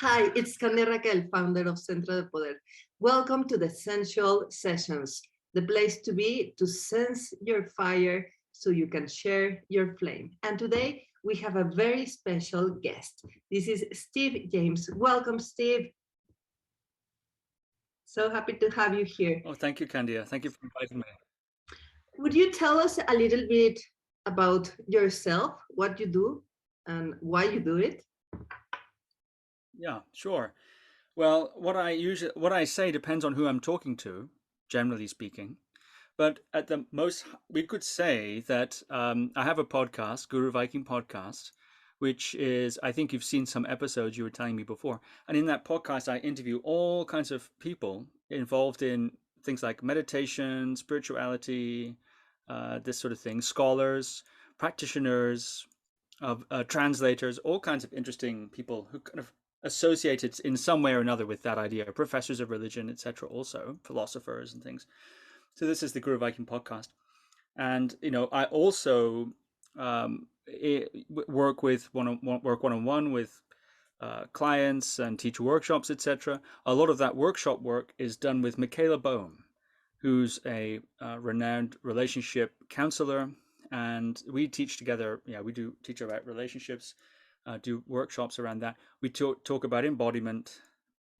Hi, it's Candia RAQUEL, founder of Centro de Poder. Welcome to the Sensual Sessions, the place to be to sense your fire so you can share your flame. And today we have a very special guest. This is Steve James. Welcome, Steve. So happy to have you here. Oh, thank you, Candia. Thank you for inviting me. Would you tell us a little bit about yourself, what you do, and why you do it? Yeah, sure. Well, what I say depends on who I'm talking to, generally speaking. But at the most, we could say that I have a podcast, Guru Viking Podcast, which is, I think you've seen some episodes you were telling me before. And in that podcast, I interview all kinds of people involved in things like meditation, spirituality, this sort of thing, scholars, practitioners, translators, all kinds of interesting people who kind of associated in some way or another with that idea, professors of religion, etc., also philosophers and things. So this is the Guru Viking podcast, and I also work one-on-one with clients and teach workshops, etc. A lot of that workshop work is done with Michaela Boehm, who's a renowned relationship counselor, and we teach together. Yeah, we do teach about relationships, do workshops around that. We talk about embodiment.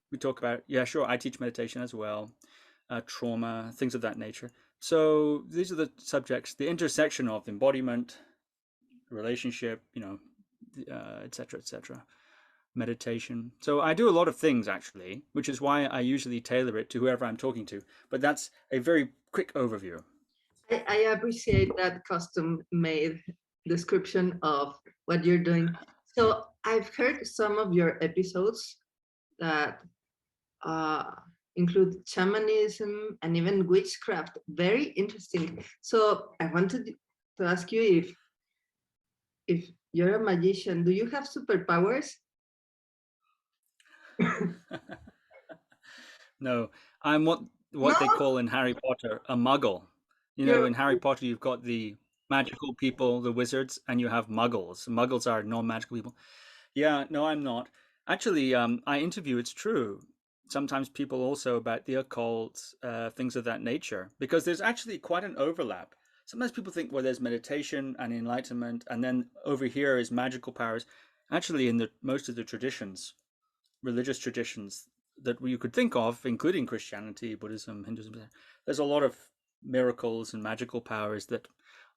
We talk about, yeah, sure, I teach meditation as well, trauma, things of that nature. So these are the subjects, the intersection of embodiment, relationship, etc., etc., meditation. So I do a lot of things actually, which is why I usually tailor it to whoever I'm talking to. But that's a very quick overview. I appreciate that custom-made description of what you're doing. So I've heard some of your episodes that uh, include shamanism and even witchcraft. Very interesting. So I wanted to ask you if you're a magician, do you have superpowers? No, I'm No, what they call in Harry Potter a muggle. you're In Harry Potter, you've got the magical people, the wizards, and you have muggles. Muggles are non-magical people. Yeah, no, I'm not. Actually, I interview, it's true. Sometimes people also about the occult, things of that nature, because there's actually quite an overlap. Sometimes people think, well, there's meditation and enlightenment, and then over here is magical powers. Actually, in the most of the traditions, religious traditions that you could think of, including Christianity, Buddhism, Hinduism, there's a lot of miracles and magical powers that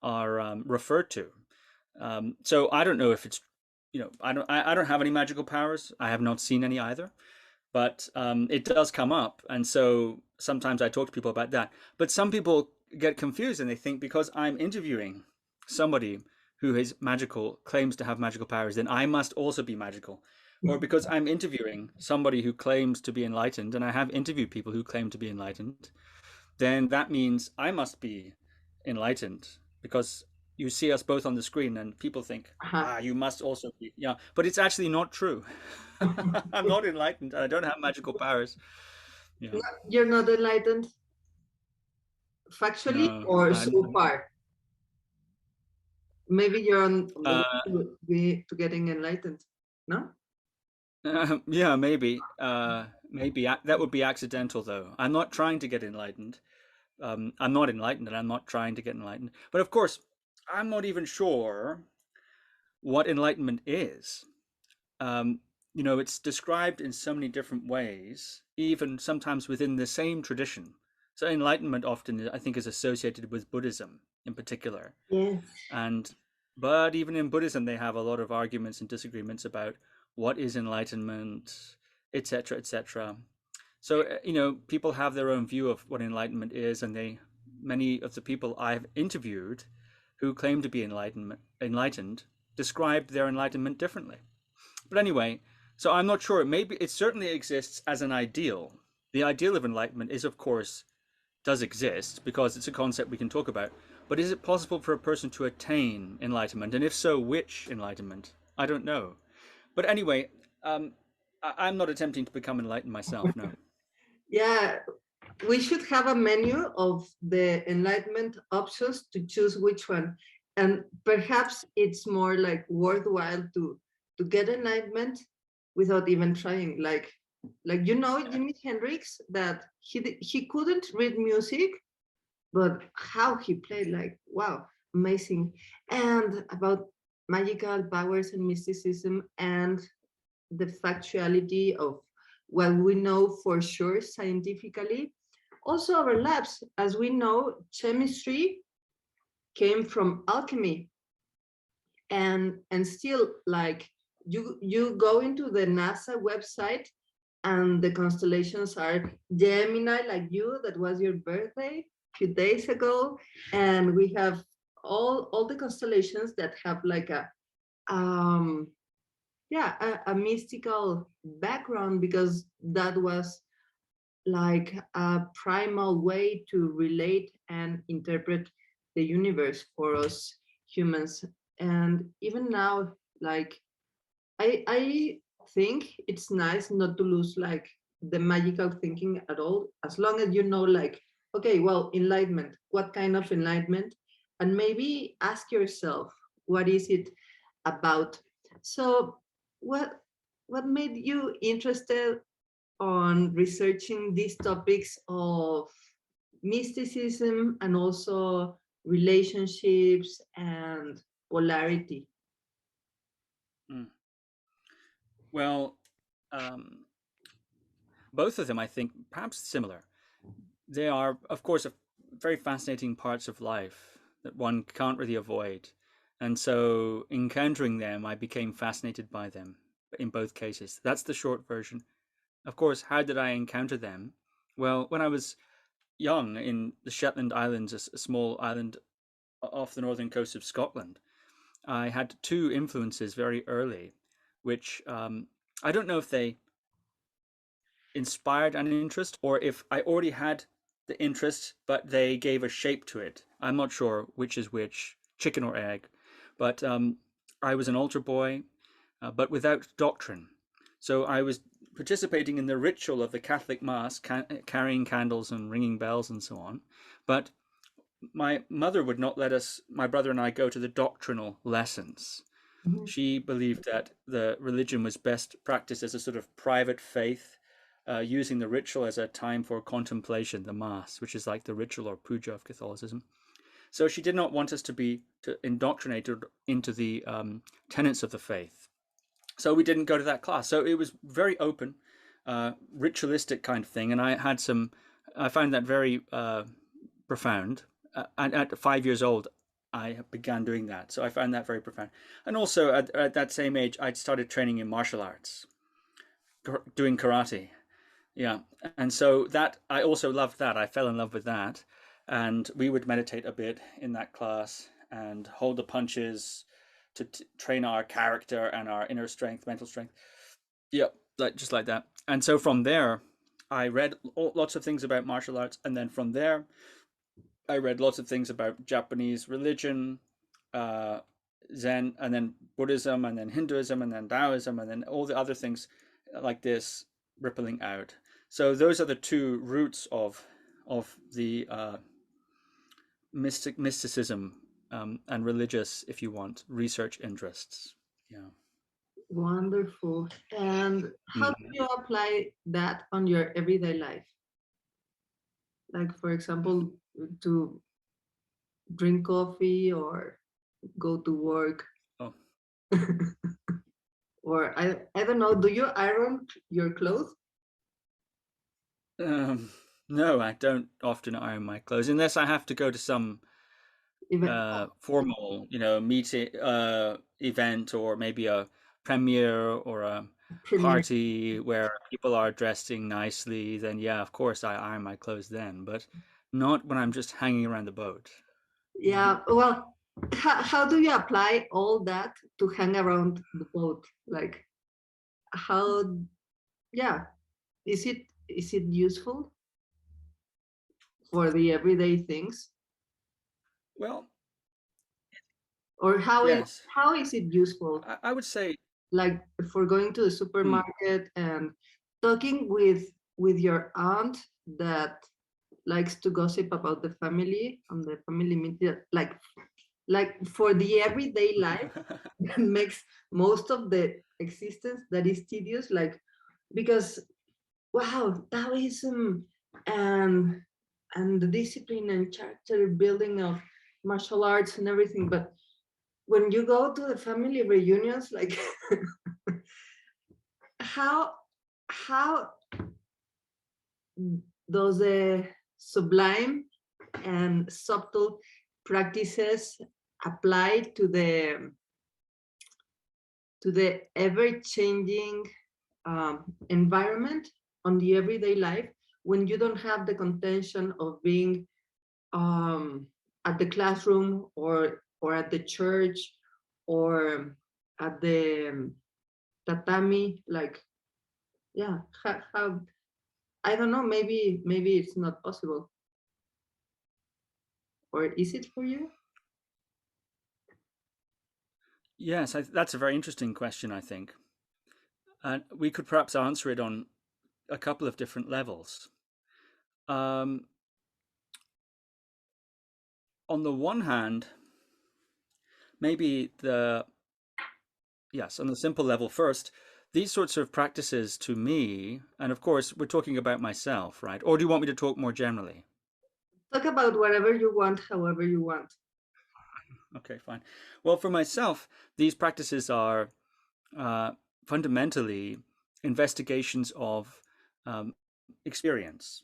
are referred to. So I don't know if it's, I don't have any magical powers. I have not seen any either, but it does come up, and so sometimes I talk to people about that. But some people get confused and they think because I'm interviewing somebody who is magical, claims to have magical powers, then I must also be magical. Or because I'm interviewing somebody who claims to be enlightened, and I have interviewed people who claim to be enlightened, then that means I must be enlightened because you see us both on the screen and people think, uh-huh. you must also be. Yeah, but it's actually not true. I'm not enlightened and I don't have magical powers. Yeah, You're not enlightened factually no. or so far. Maybe you're on the Uh, way to getting enlightened. No? yeah, maybe. Maybe that would be accidental, though. I'm not trying to get enlightened. I'm not enlightened, and I'm not trying to get enlightened. But of course, I'm not even sure what enlightenment is. Um, it's described in so many different ways, even sometimes within the same tradition. So enlightenment often, I think, is associated with Buddhism in particular. Yes. And but even in Buddhism, they have a lot of arguments and disagreements about what is enlightenment, etc., etc. So people have their own view of what enlightenment is, and many of the people I've interviewed who claim to be enlightened described their enlightenment differently. But anyway, so I'm not sure. Maybe it certainly exists as an ideal. The ideal of enlightenment is, of course, does exist because it's a concept we can talk about. But is it possible for a person to attain enlightenment? And if so, which enlightenment? I don't know. But anyway, I'm not attempting to become enlightened myself. No. Yeah, we should have a menu of the enlightenment options to choose which one. And perhaps it's more like worthwhile to get enlightenment without even trying. Like Jimi Hendrix, that he couldn't read music, but how he played, like, wow, amazing. And about magical powers and mysticism and the factuality of what we know for sure scientifically also overlaps. As we know, chemistry came from alchemy, and still, like, you go into the NASA website and the constellations are Gemini, like you, that was your birthday a few days ago, and we have all the constellations that have like um a mystical background, because that was like a primal way to relate and interpret the universe for us humans. And even now, like, I think it's nice not to lose like the magical thinking at all, as long as you know, like, okay, well, enlightenment, what kind of enlightenment? And maybe ask yourself, what is it about? So what what made you interested on researching these topics of mysticism and also relationships and polarity? Mm. Well, um, both of them, I think, perhaps similar. They are, of course, very fascinating parts of life that one can't really avoid. And so, encountering them, I became fascinated by them in both cases. That's the short version. Of course, how did I encounter them? Well, when I was young in the Shetland Islands, a small island off the northern coast of Scotland, I had two influences very early, which I don't know if they inspired an interest or if I already had the interest, but they gave a shape to it. I'm not sure which is which, chicken or egg. But I was an altar boy, but without doctrine. So I was participating in the ritual of the Catholic Mass, carrying candles and ringing bells and so on. But my mother would not let us, my brother and I, go to the doctrinal lessons. Mhm. She believed that the religion was best practiced as a sort of private faith, using the ritual as a time for contemplation, the Mass, which is like the ritual or puja of Catholicism. So she did not want us to be indoctrinated into the tenets of the faith. So we didn't go to that class. So it was very open, ritualistic kind of thing, and I found that very profound. And at 5 years old, I began doing that. So I found that very profound. And also at that same age, I'd started training in martial arts, doing karate. Yeah. And so that I also loved that. I fell in love with that. And we would meditate a bit in that class and hold the punches to train our character and our inner strength, mental strength. Yep, just like that. And so from there, I read lots of things about martial arts, and then from there, I read lots of things about Japanese religion, uh, Zen, and then Buddhism, and then Hinduism, and then Taoism, and then all the other things like this rippling out. So those are the two roots of the mysticism, and religious, if you want, research interests. Yeah. Wonderful. And how do Mm. you apply that on your everyday life? Like, for example, to drink coffee or go to work, Oh. or I don't know, do you iron your clothes? Um, no, I don't often iron my clothes unless I have to go to some Even formal, meeting, event, or maybe a premiere or a premiere. party where people are dressing nicely. Then yeah, of course I iron my clothes then, but not when I'm just hanging around the boat. Yeah. Yeah, well, how do you apply all that to hang around the boat? Like, how, yeah, is it useful for the everyday things? Well, Or yes, how is it useful, I would say. like, for going to the Hmm. supermarket and talking with your aunt that likes to gossip about the family on the family meeting, like, like for the everyday life that makes most of the existence that is tedious, like because wow, Taoism and the discipline and character building of martial arts and everything, but when you go to the family reunions, like how how does the sublime and subtle practices apply to the ever changing environment on the everyday life when you don't have the contention of being um, at the classroom or at the church or at the tatami, like yeah, how I don't know, maybe it's not possible, or is it for you? Yes, that's a very interesting question, I think. And we could perhaps answer it on a couple of different levels. Um, on the one hand, maybe yes, on the simple level first, these sorts of practices to me, and of course, we're talking about myself, right? Or do you want me to talk more generally? Talk about whatever you want, however you want. Okay, fine. Well, for myself, these practices are uh, fundamentally investigations of experience.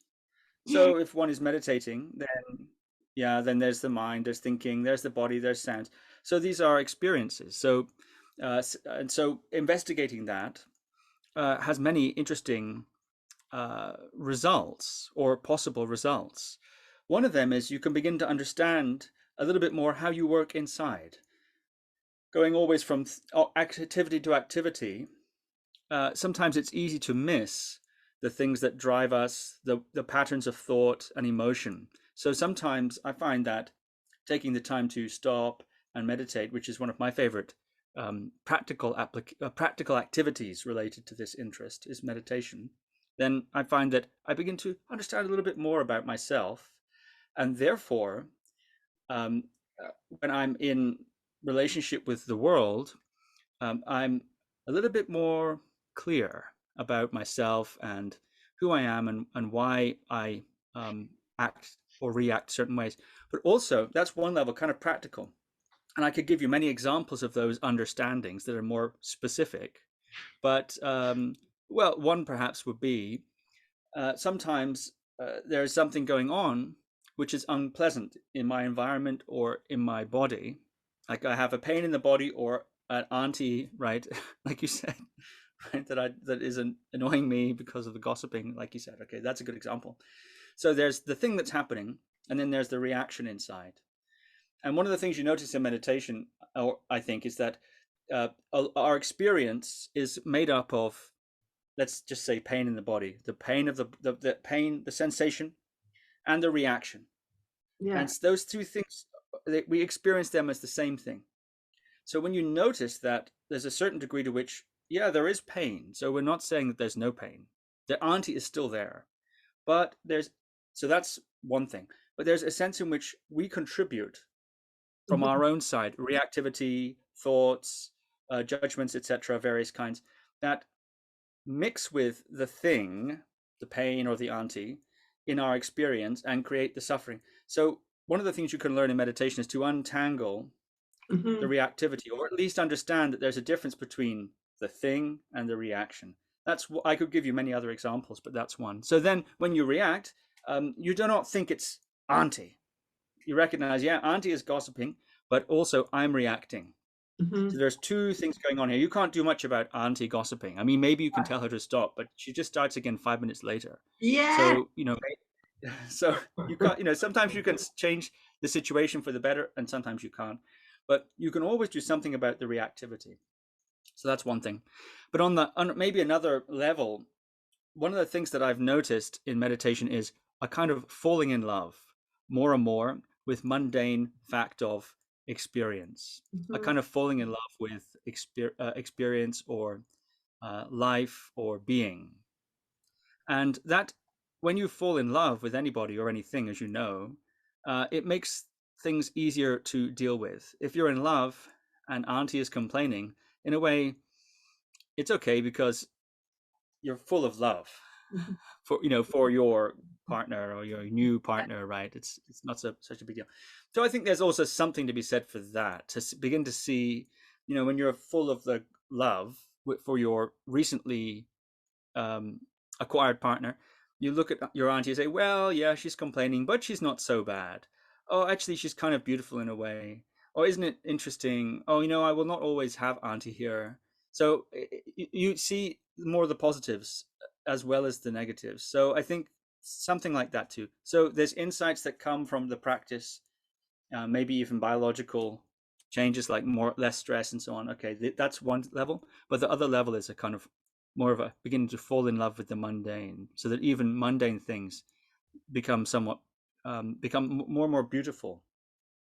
Yeah. So if one is meditating, then yeah, then there's the mind, there's thinking, there's the body, there's sound. So these are experiences. So and so investigating that has many interesting results or possible results. One of them is you can begin to understand a little bit more how you work inside. Going always from activity to activity, sometimes it's easy to miss the things that drive us, the patterns of thought and emotion. So sometimes I find that taking the time to stop and meditate, which is one of my favorite practical activities related to this interest, is meditation. Then I find that I begin to understand a little bit more about myself, and therefore, um, when I'm in relationship with the world, I'm a little bit more clear about myself and who I am and why I act or react certain ways. But also, that's one level, kind of practical. And I could give you many examples of those understandings that are more specific. But, well, one perhaps would be sometimes there is something going on which is unpleasant in my environment or in my body. Like I have a pain in the body or an auntie, right? Like you said, right? That is annoying me because of the gossiping, like you said. Okay, that's a good example. So there's the thing that's happening, and then there's the reaction inside. And one of the things you notice in meditation, or I think, is that our experience is made up of, let's just say, pain in the body, the pain of the pain, the sensation, and the reaction. Yeah. And those two things, we experience them as the same thing. So when you notice that there's a certain degree to which, yeah, there is pain. So we're not saying that there's no pain. The auntie is still there, but so that's one thing. But there's a sense in which we contribute from Mhm. our own side, reactivity, thoughts, judgments, etc., various kinds that mix with the thing, the pain or the auntie, in our experience and create the suffering. So one of the things you can learn in meditation is to untangle the Mhm. reactivity, or at least understand that there's a difference between the thing and the reaction. That's what I could give you many other examples, but that's one. So then when you react, you do not think it's auntie. You recognize, yeah, auntie is gossiping, but also I'm reacting. So Mhm. there's two things going on here. You can't do much about auntie gossiping. I mean, maybe you can tell her to stop, but she just starts again 5 minutes later. Yeah. So, so you can't, sometimes you can change the situation for the better and sometimes you can't. But you can always do something about the reactivity. So that's one thing. But on maybe another level, one of the things that I've noticed in meditation is a kind of falling in love more and more with mundane fact of experience, a Mhm. kind of falling in love with experience or life or being. And that when you fall in love with anybody or anything, as you know, it makes things easier to deal with. If you're in love and auntie is complaining, in a way, it's okay because you're full of love Mhm. for for your partner or your new partner, right? It's not such a big deal. So I think there's also something to be said for that, to begin to see, when you're full of the love for your recently um, acquired partner, you look at your auntie and say, well, yeah, she's complaining, but she's not so bad. Oh, actually, she's kind of beautiful in a way. Or isn't it interesting? Oh, I will not always have auntie here. So you see more of the positives as well as the negatives. So I think something like that too. So there's insights that come from the practice, maybe even biological changes like less stress and so on. Okay, that's one level, but the other level is a kind of more of a beginning to fall in love with the mundane, so that even mundane things become somewhat become more and more beautiful.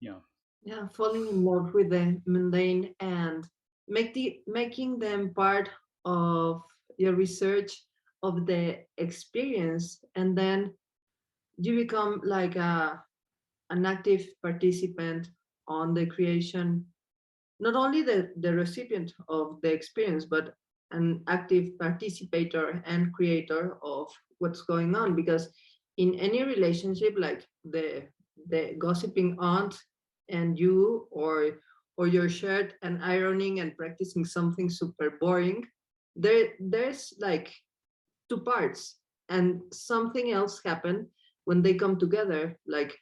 Yeah. Yeah, falling in love with the mundane and making them part of your research of the experience, and then you become like an active participant on the creation, not only the recipient of the experience, but an active participator and creator of what's going on. Because in any relationship, like the gossiping aunt and you, or your shirt and ironing and practicing something super boring, there's like two parts, and something else happened when they come together, like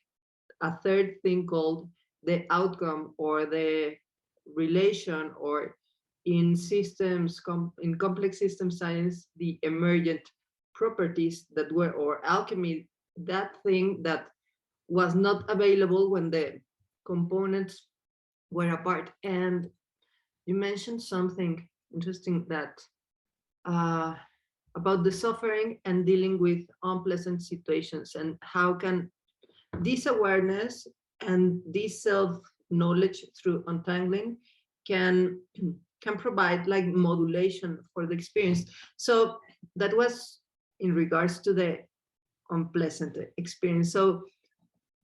a third thing called the outcome or the relation, or in in complex system science, the emergent properties that were, or alchemy, that thing that was not available when the components were apart. And you mentioned something interesting, that uh, about the suffering and dealing with unpleasant situations, and how can this awareness and this self knowledge through untangling can can provide like modulation for the experience. So that was in regards to the unpleasant experience. So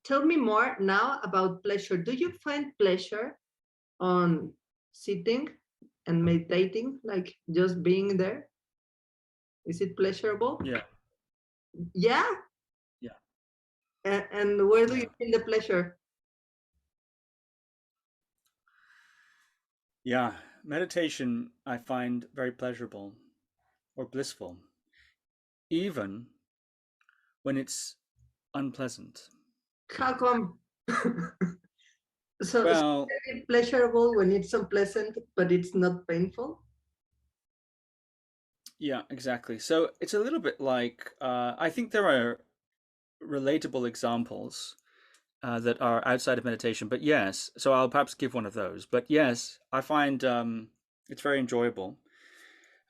tell me more now about pleasure. Do you find pleasure on sitting and meditating, like just being there? Is it pleasurable? Yeah. Yeah. Yeah. And where do you Yeah. feel the pleasure? Yeah. Meditation I find very pleasurable or blissful, even when it's unpleasant. How come? So Well, it's pleasurable when it's unpleasant, but it's not painful. yeah, exactly. So it's a little bit like I think there are relatable examples that are outside of meditation. But yes, so I'll perhaps give one of those. But yes, I find it's very enjoyable.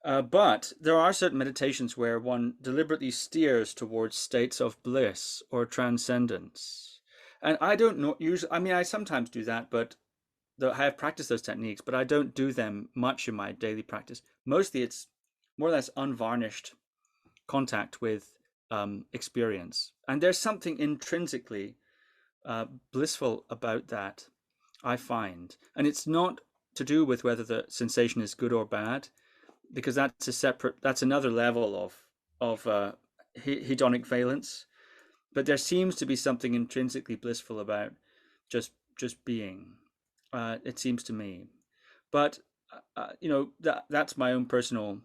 But there are certain meditations where one deliberately steers towards states of bliss or transcendence. And I don't know, usually, I mean, I sometimes do that, but I have practiced those techniques, but I don't do them much in my daily practice. Mostly it's more or less unvarnished contact with experience. And there's something intrinsically blissful about that, I find. And it's not to do with whether the sensation is good or bad, because that's another level of hedonic valence. But there seems to be something intrinsically blissful about just being. It seems to me. But that's my own personal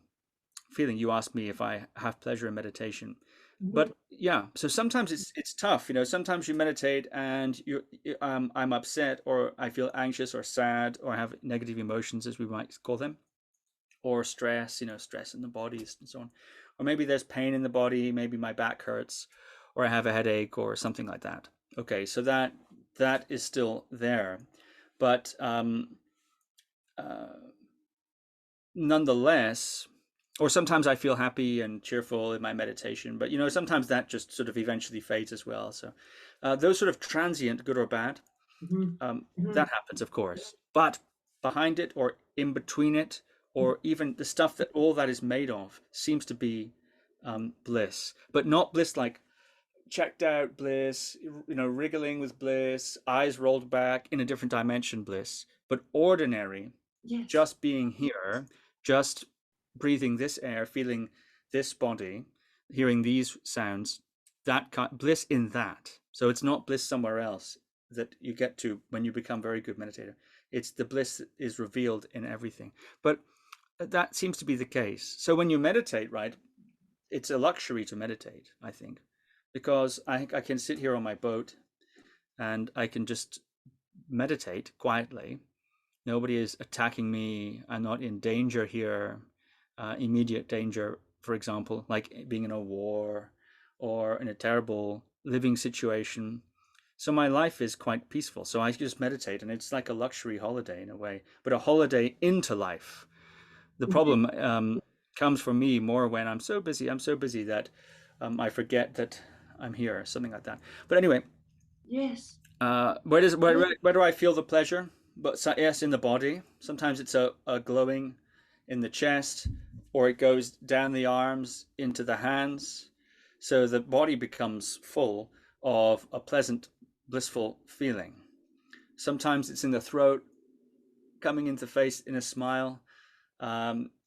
feeling. You asked me if I have pleasure in meditation, Mhm. but yeah. So sometimes it's tough. Sometimes you meditate and I'm upset, or I feel anxious or sad, or have negative emotions, as we might call them, or stress. Stress in the body and so on. Or maybe there's pain in the body. Maybe my back hurts, or I have a headache, or something like that. Okay, so that is still there, but uh, nonetheless, or sometimes I feel happy and cheerful in my meditation, but sometimes that just sort of eventually fades as well. So those sort of transient, good or bad, Mhm. that Mhm. happens, of course. But behind it, or in between it, or even the stuff that all that is made of, seems to be bliss, but not bliss like checked out bliss, wriggling with bliss, eyes rolled back in a different dimension bliss. But ordinary, Yes. just being here, just breathing this air, feeling this body, hearing these sounds, that bliss in that. So it's not bliss somewhere else that you get to when you become very good meditator. It's the bliss that is revealed in everything. But that seems to be the case. So when you meditate, right, it's a luxury to meditate, I think, because I think I can sit here on my boat and I can just meditate quietly. Nobody is attacking me. I'm not in danger here, immediate danger, for example, like being in a war or in a terrible living situation. So my life is quite peaceful. So I just meditate, and it's like a luxury holiday in a way, but a holiday into life. The problem comes for me more when I'm so busy. I'm so busy that I forget that I'm here, something like that. But anyway, Yes. where do I feel the pleasure? But yes, in the body. Sometimes it's a glowing in the chest, or it goes down the arms into the hands. So the body becomes full of a pleasant, blissful feeling. Sometimes it's in the throat, coming into the face in a smile.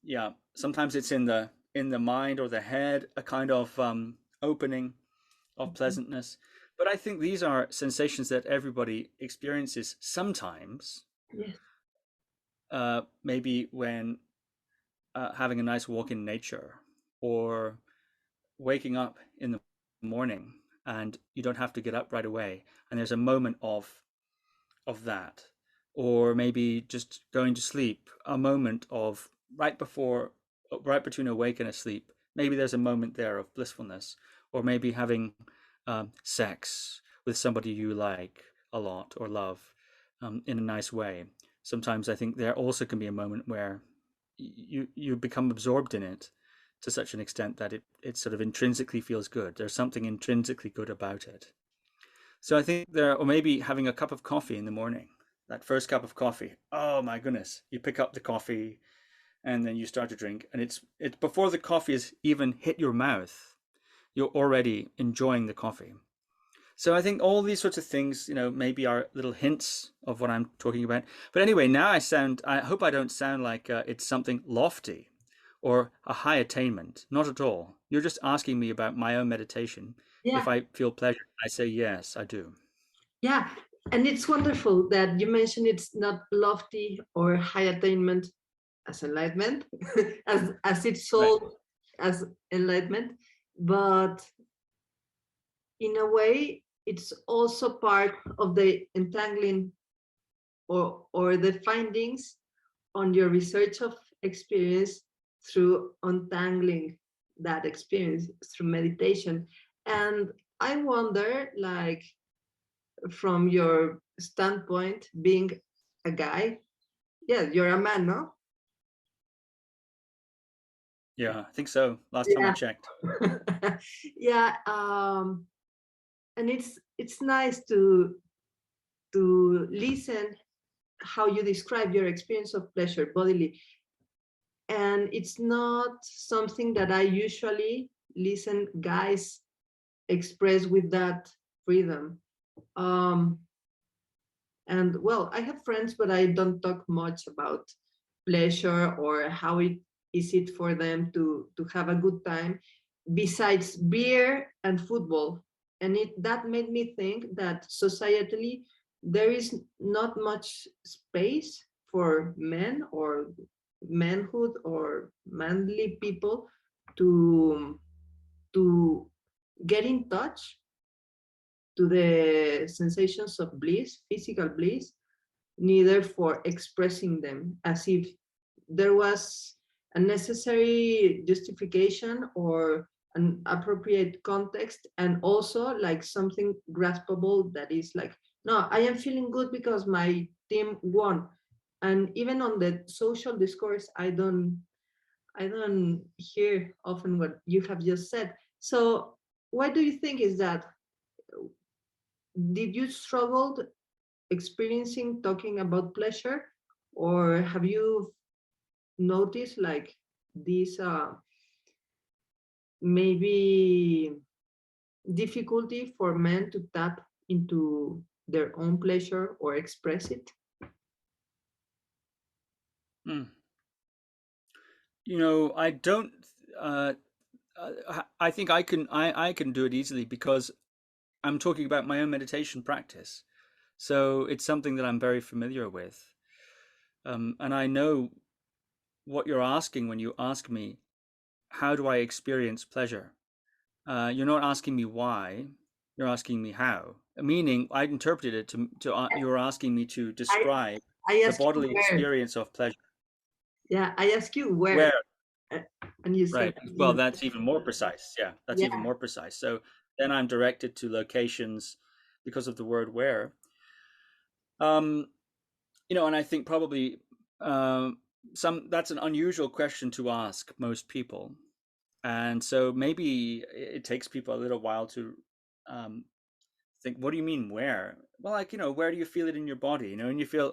Yeah, sometimes it's in the mind or the head, a kind of opening of pleasantness. But I think these are sensations that everybody experiences sometimes. Yes. Maybe when having a nice walk in nature, or waking up in the morning and you don't have to get up right away, and there's a moment of that, or maybe just going to sleep, a moment of right between awake and asleep. Maybe there's a moment there of blissfulness, or maybe having sex with somebody you like a lot or love in a nice way. Sometimes I think there also can be a moment where you become absorbed in it to such an extent that it sort of intrinsically feels good. There's something intrinsically good about it. So I think or maybe having a cup of coffee in the morning, that first cup of coffee. Oh my goodness. You pick up the coffee and then you start to drink, and it's before the coffee has even hit your mouth, you're already enjoying the coffee. So I think all these sorts of things, maybe are little hints of what I'm talking about. But anyway, now I hope I don't sound like it's something lofty or a high attainment. Not at all. You're just asking me about my own meditation. If Yeah. I feel pleasure, I say yes, I do. Yeah. And it's wonderful that you mentioned it's not lofty or high attainment as enlightenment, as it's Right. sold as enlightenment, but in a way, it's also part of the entangling or the findings on your research of experience through untangling that experience through meditation. And I wonder, like, from your standpoint, being a guy, yeah, you're a man, no? Yeah, I think so. Last time I Yeah. checked. Yeah. And it's nice to listen how you describe your experience of pleasure bodily, and it's not something that I usually listen guys express with that freedom. um and well, I have friends, but I don't talk much about pleasure or how it is it for them to have a good time besides beer and football. And that made me think that societally there is not much space for men or manhood or manly people to to get in touch to the sensations of bliss, physical bliss, neither for expressing them, as if there was a necessary justification or an appropriate context, and also like something graspable that is like, no, I am feeling good because my team won. And even on the social discourse, I don't hear often what you have just said. So what do you think is that? Did you struggle experiencing talking about pleasure, or have you noticed like this maybe difficulty for men to tap into their own pleasure or express it? Mm. I don't. Uh, I think I can do it easily because I'm talking about my own meditation practice. So it's something that I'm very familiar with, and I know what you're asking when you ask me, how do I experience pleasure? You're not asking me why, you're asking me how. Meaning, I interpreted it to you're asking me to I, describe I the ask you bodily where. experience of pleasure. Yeah, I ask you where. Where, Uh, and you said, right? Well, that's even more precise. Yeah, that's even yeah, more precise. So then I'm directed to locations because of the word where. Um, and I think probably some that's an unusual question to ask most people, and so maybe it takes people a little while to um, think, what do you mean where? Well, like, where do you feel it in your body? And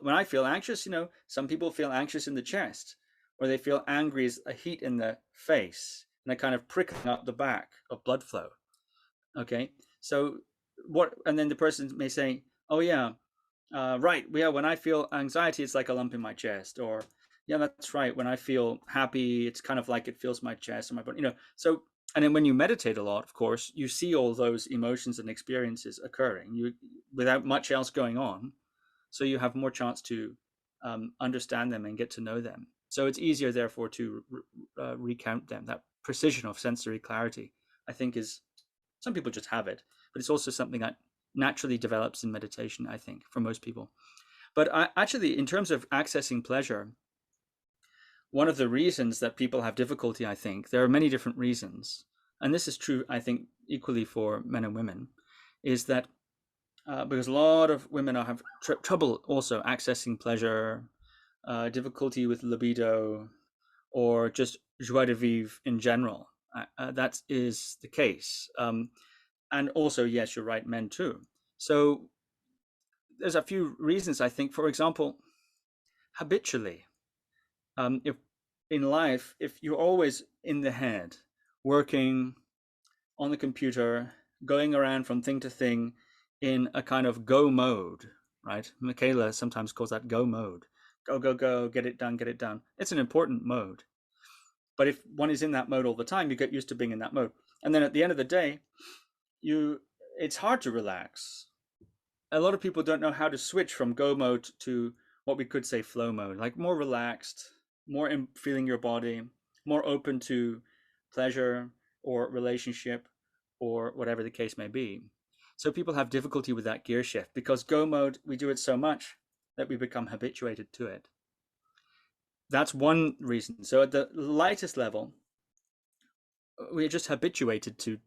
when I feel anxious, some people feel anxious in the chest, or they feel angry as a heat in the face and a kind of prickling up the back of blood flow. Okay, so and then the person may say, oh yeah, right, yeah, when I feel anxiety, it's like a lump in my chest, or yeah, that's right, when I feel happy, it's kind of like it fills my chest and my body, so. And then when you meditate a lot, of course, you see all those emotions and experiences occurring without much else going on, so you have more chance to understand them and get to know them. So it's easier, therefore, to recount them. That precision of sensory clarity, I think, is, some people just have it, but it's also something that naturally develops in meditation, I think, for most people. But actually, in terms of accessing pleasure, one of the reasons that people have difficulty, I think, there are many different reasons, and this is true, I think, equally for men and women, is that because a lot of women have trouble also accessing pleasure, difficulty with libido, or just joie de vivre in general. That is the case. And also, yes, you're right, men too. So there's a few reasons, I think. For example, habitually, if in life, if you're always in the head, working on the computer, going around from thing to thing in a kind of go mode, right? Michaela sometimes calls that go mode. Go, go, go, get it done, get it done. It's an important mode. But if one is in that mode all the time, you get used to being in that mode. And then at the end of the day, you it's hard to relax. A lot of people don't know how to switch from go mode to what we could say flow mode, like more relaxed, more in feeling your body, more open to pleasure or relationship or whatever the case may be. So people have difficulty with that gear shift because go mode, we do it so much that we become habituated to it. That's one reason. So at the lightest level, we're just habituated to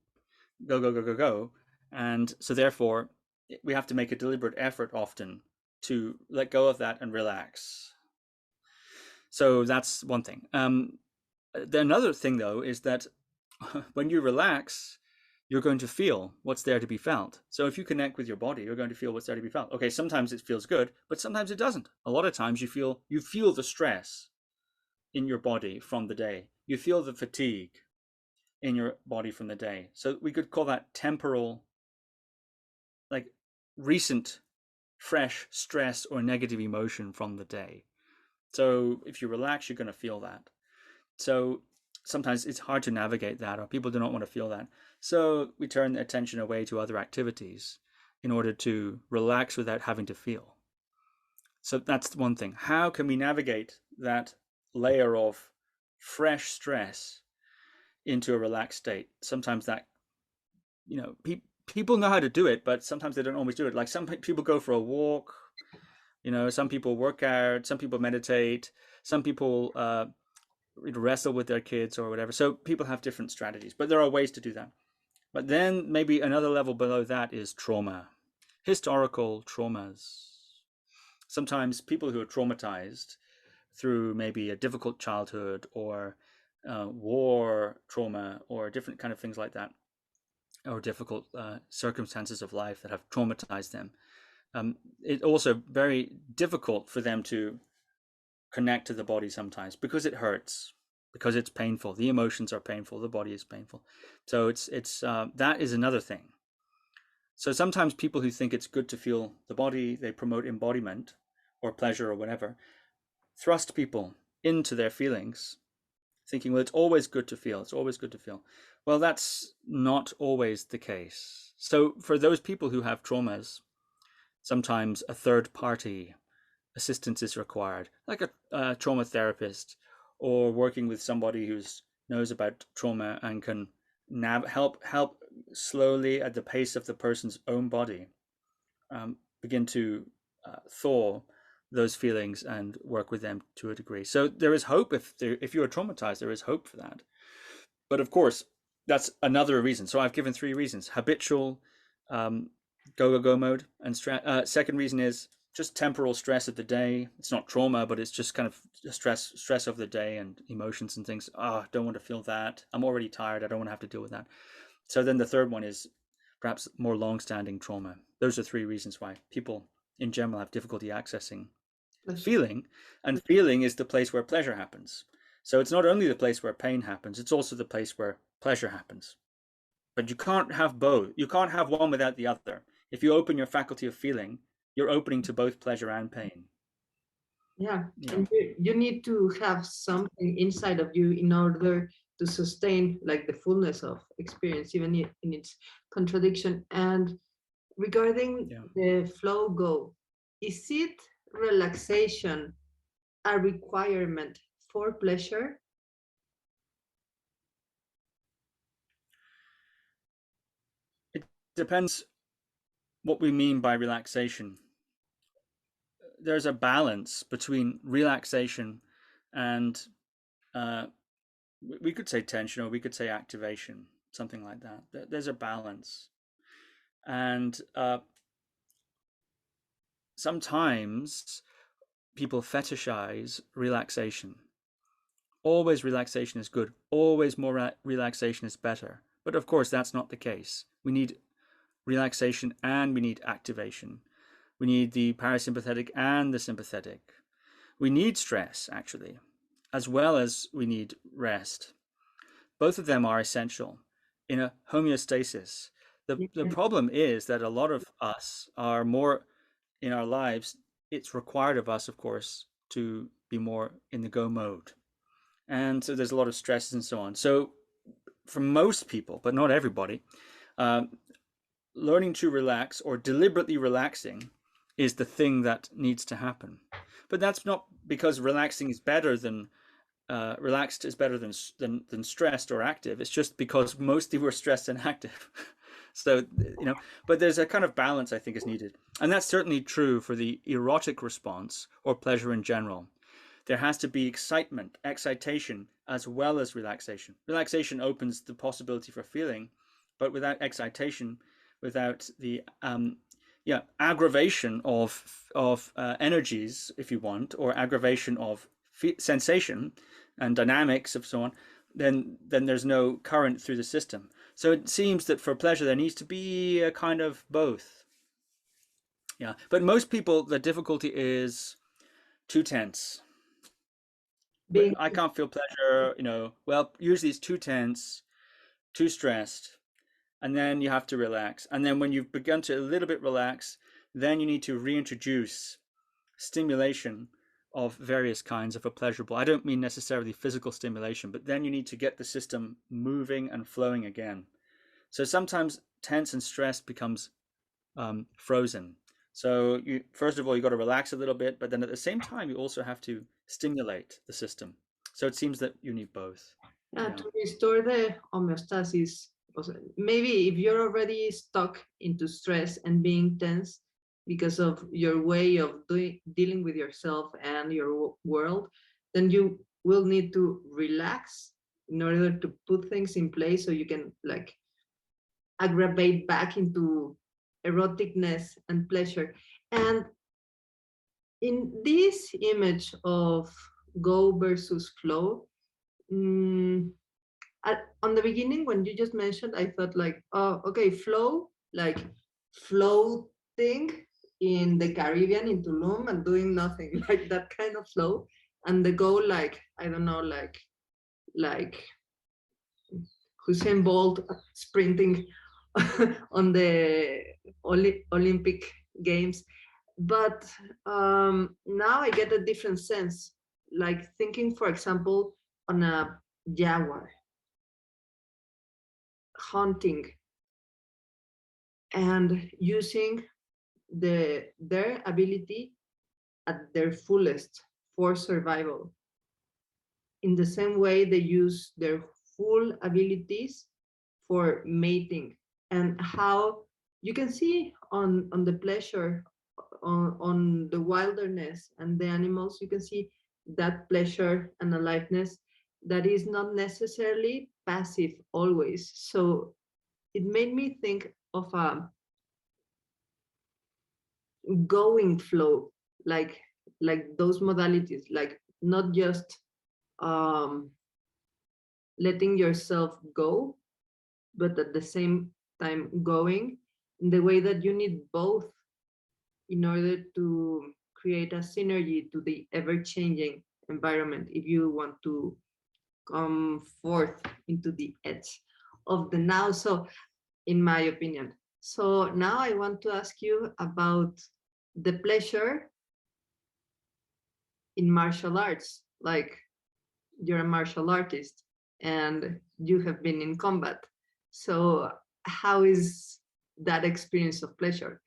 go, go, go, go, go. And so therefore, we have to make a deliberate effort often to let go of that and relax. So that's one thing. Another thing, though, is that when you relax, you're going to feel what's there to be felt. So if you connect with your body, you're going to feel what's there to be felt. Okay, sometimes it feels good, but sometimes it doesn't. A lot of times you feel the stress in your body from the day. You feel the fatigue in your body from the day. So we could call that temporal, like recent fresh stress or negative emotion from the day. So if you relax, you're going to feel that. So sometimes it's hard to navigate that, or people do not want to feel that. So we turn attention away to other activities in order to relax without having to feel. So that's one thing. How can we navigate that layer of fresh stress into a relaxed state? Sometimes that, people know how to do it, but sometimes they don't always do it. Like some people go for a walk, some people work out, some people meditate, some people wrestle with their kids or whatever. So people have different strategies, but there are ways to do that. But then maybe another level below that is trauma, historical traumas. Sometimes people who are traumatized through maybe a difficult childhood or war trauma or different kind of things like that, or difficult circumstances of life that have traumatized them. It's also very difficult for them to connect to the body sometimes because it hurts, because it's painful. The emotions are painful. The body is painful. So it's that is another thing. So sometimes people who think it's good to feel the body, they promote embodiment or pleasure or whatever, thrust people into their feelings, thinking, well, it's always good to feel, it's always good to feel. Well, that's not always the case. So for those people who have traumas, sometimes a third party assistance is required, like a trauma therapist, or working with somebody who knows about trauma and can help slowly at the pace of the person's own body begin to thaw those feelings and work with them to a degree. So there is hope if you are traumatized, there is hope for that. But of course, that's another reason. So I've given 3 reasons: habitual um, go mode, and second reason is just temporal stress of the day. It's not trauma, but it's just kind of stress of the day and emotions and things. Oh, I don't want to feel that. I'm already tired. I don't want to have to deal with that. So then the third one is perhaps more long-standing trauma. Those are 3 reasons why people in general have difficulty accessing Pleasure. feeling, and feeling is the place where pleasure happens. So it's not only the place where pain happens, it's also the place where pleasure happens. But you can't have both. You can't have one without the other. If you open your faculty of feeling, you're opening to both pleasure and pain. Yeah, Yeah. and you need to have something inside of you in order to sustain like the fullness of experience, even in its contradiction. And regarding Yeah. the flow go, is it relaxation a requirement for pleasure? It depends what we mean by relaxation. There's a balance between relaxation and uh, we could say tension, or we could say activation, something like that. There's a balance. And sometimes people fetishize relaxation. Always relaxation is good. Always more relaxation is better. But of course, that's not the case. We need relaxation and we need activation. We need the parasympathetic and the sympathetic. We need stress, actually, as well as we need rest. Both of them are essential in a homeostasis. The Yeah. problem is that a lot of us are more in our lives, it's required of us, of course, to be more in the go mode. And so there's a lot of stresses and so on. So for most people, but not everybody, uh, learning to relax or deliberately relaxing is the thing that needs to happen. But that's not because relaxing is better than relaxed is better than stressed or active. It's just because mostly we're stressed and active. So but there's a kind of balance I think is needed, and that's certainly true for the erotic response or pleasure in general. There has to be excitation, as well as relaxation. Relaxation opens the possibility for feeling, but without excitation, without the aggravation of energies, if you want, or aggravation of sensation and dynamics of so on, then there's no current through the system. So it seems that for pleasure there needs to be a kind of both. Yeah, but most people the difficulty is too tense. Being I can't feel pleasure, well, usually it's too tense, too stressed, and then you have to relax. And then when you've begun to a little bit relax, then you need to reintroduce stimulation of various kinds of a pleasurable. I don't mean necessarily physical stimulation, but then you need to get the system moving and flowing again. So sometimes tense and stress becomes frozen. So you first of all you got to relax a little bit, but then at the same time you also have to stimulate the system. So it seems that you need both. Yeah. to restore the homeostasis. Maybe if you're already stuck into stress and being tense because of your way of dealing with yourself and your world, then you will need to relax in order to put things in place so you can like aggravate back into eroticness and pleasure. And in this image of go versus flow, mm, on the beginning when you just mentioned, I thought like, oh, okay, flow, like floating in the Caribbean in Tulum and doing nothing, like that kind of flow. And the go, like, I don't know, like Usain Bolt sprinting on the Olympic Games. But now I get a different sense, like thinking, for example, on a jaguar hunting and using their ability at their fullest for survival. In the same way, they use their full abilities for mating, and how you can see on the pleasure on the wilderness and the animals, you can see that pleasure and aliveness that is not necessarily passive always. So it made me think of a going flow, like those modalities, like not just um, letting yourself go, but at the same time going, in the way that you need both in order to create a synergy to the ever-changing environment if you want to come forth into the edge of the now. So in my opinion, so now I want to ask you about the pleasure in martial arts. Like, you're a martial artist and you have been in combat, so how is that experience of pleasure?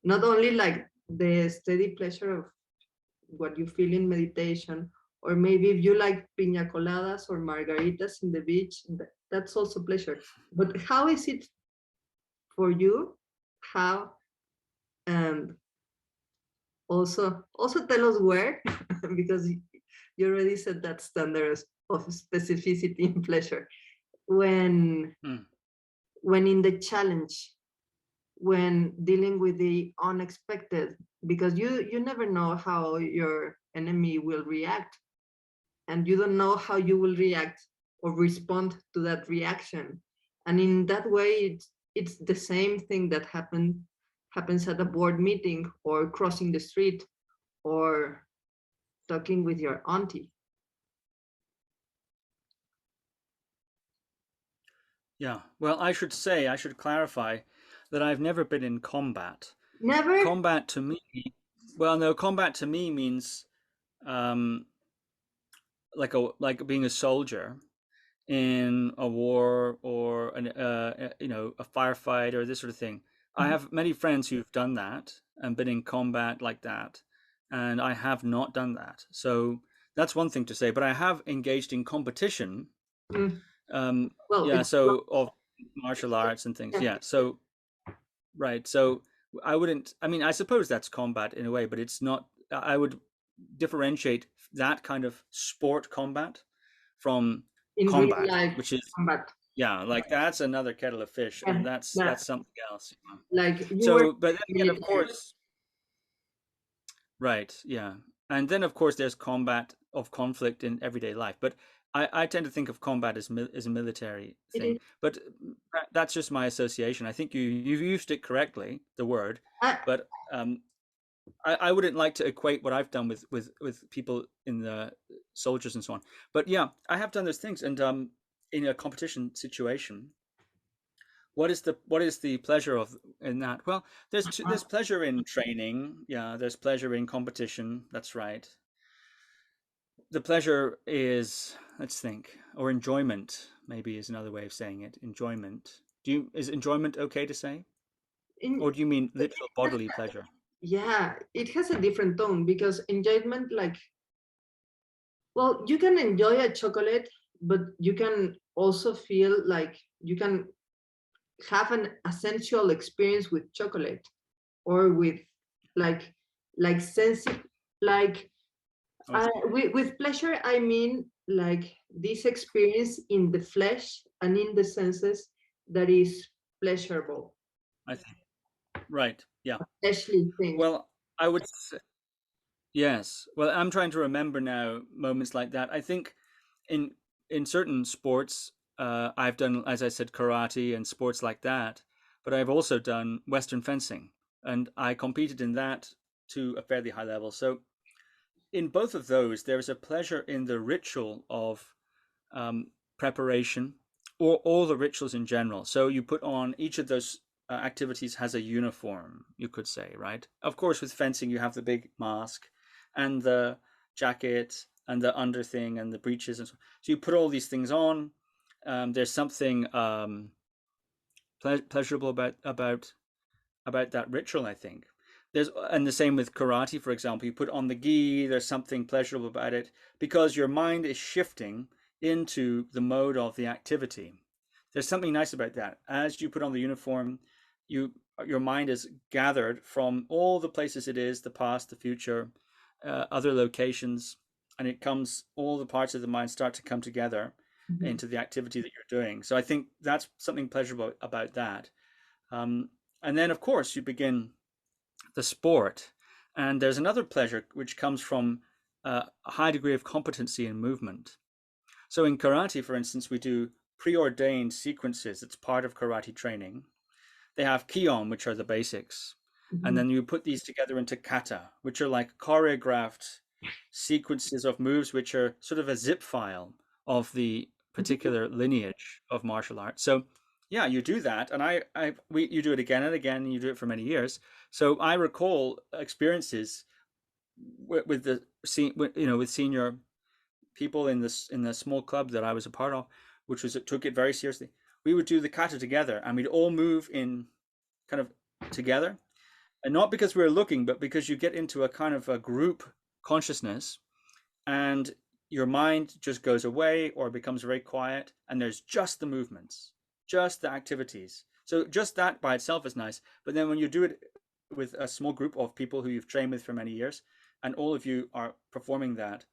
Not only like the steady pleasure of what you feel in meditation, or maybe if you like piña coladas or margaritas in the beach, that's also pleasure. But how is it for you? How? And also tell us where, because you already said that standard of specificity in pleasure, when Hmm. when in the challenge, when dealing with the unexpected, because you never know how your enemy will react, and you don't know how you will react or respond to that reaction. And in that way, it's the same thing that happens at a board meeting, or crossing the street, or talking with your auntie. Yeah. Well, I should clarify that I've never been in combat. Never. Combat to me, well, no, combat to me means um, like being a soldier in a war or a firefight or this sort of thing. I have many friends who've done that and been in combat like that, and I have not done that. So that's one thing to say. But I have engaged in competition. Mm, Um, well, yeah, it's so of martial arts and things. yeah, Yeah, so right. So I wouldn't. I mean, I suppose that's combat in a way, but it's not. I would differentiate that kind of sport combat from in real combat, life which is combat. yeah, like that's another kettle of fish, Yeah, and that's yeah, something else. like you were So, but then again, of military. course, right, yeah, and then of course there's combat of conflict in everyday life. But I tend to think of combat as a military It thing. is. But that's just my association. I think you've used it correctly, the word, I, but I wouldn't like to equate what I've done with people in the soldiers and so on. But yeah, I have done those things, and in a competition situation, what is the pleasure of in that? Well, there's pleasure in training. Yeah, there's pleasure in competition. That's right. The pleasure is, let's think, or enjoyment maybe is another way of saying it. Enjoyment. Do you is enjoyment okay to say, in, or do you mean literal bodily pleasure? yeah, it has a different tone, because enjoyment, like, well, you can enjoy a chocolate, but you can also feel like you can have a sensual experience with chocolate, or with like sensitive, like Oh, I see. with pleasure, I mean like this experience in the flesh and in the senses that is pleasurable, I see. Right. Yeah. fleshly thing. Well, I would say, yes. Well, I'm trying to remember now moments like that. I think in in certain sports, I've done, as I said, karate and sports like that, but I've also done Western fencing, and I competed in that to a fairly high level. So in both of those, there is a pleasure in the ritual of preparation, or all the rituals in general. So you put on each of those activities has a uniform, you could say, right? Of course, with fencing, you have the big mask and the jacket and the under thing and the breeches and so. So you put all these things on. There's something pleasurable about that ritual, I think. There's and the same with karate, for example. You put on the gi. There's something pleasurable about it because your mind is shifting into the mode of the activity. There's something nice about that. As you put on the uniform, you your mind is gathered from all the places it is, the past, the future, other locations, and it comes. All the parts of the mind start to come together Mhm. into the activity that you're doing. So I think that's something pleasurable about that. Um, and then, of course, you begin the sport. And there's another pleasure which comes from a high degree of competency in movement. So in karate, for instance, we do preordained sequences. It's part of karate training. They have kion, which are the basics. And Mhm. then you put these together into kata, which are like choreographed sequences of moves, which are sort of a zip file of the particular lineage of martial arts. So yeah, you do that, and you do it again and again, and you do it for many years. So I recall experiences with the with senior people in the small club that I was a part of, which was it took it very seriously. We would do the kata together, and we'd all move in kind of together, and not because we were looking, but because you get into a kind of a group consciousness, and your mind just goes away or becomes very quiet, and there's just the movements, just the activities. So just that by itself is nice. But then when you do it with a small group of people who you've trained with for many years, and all of you are performing that,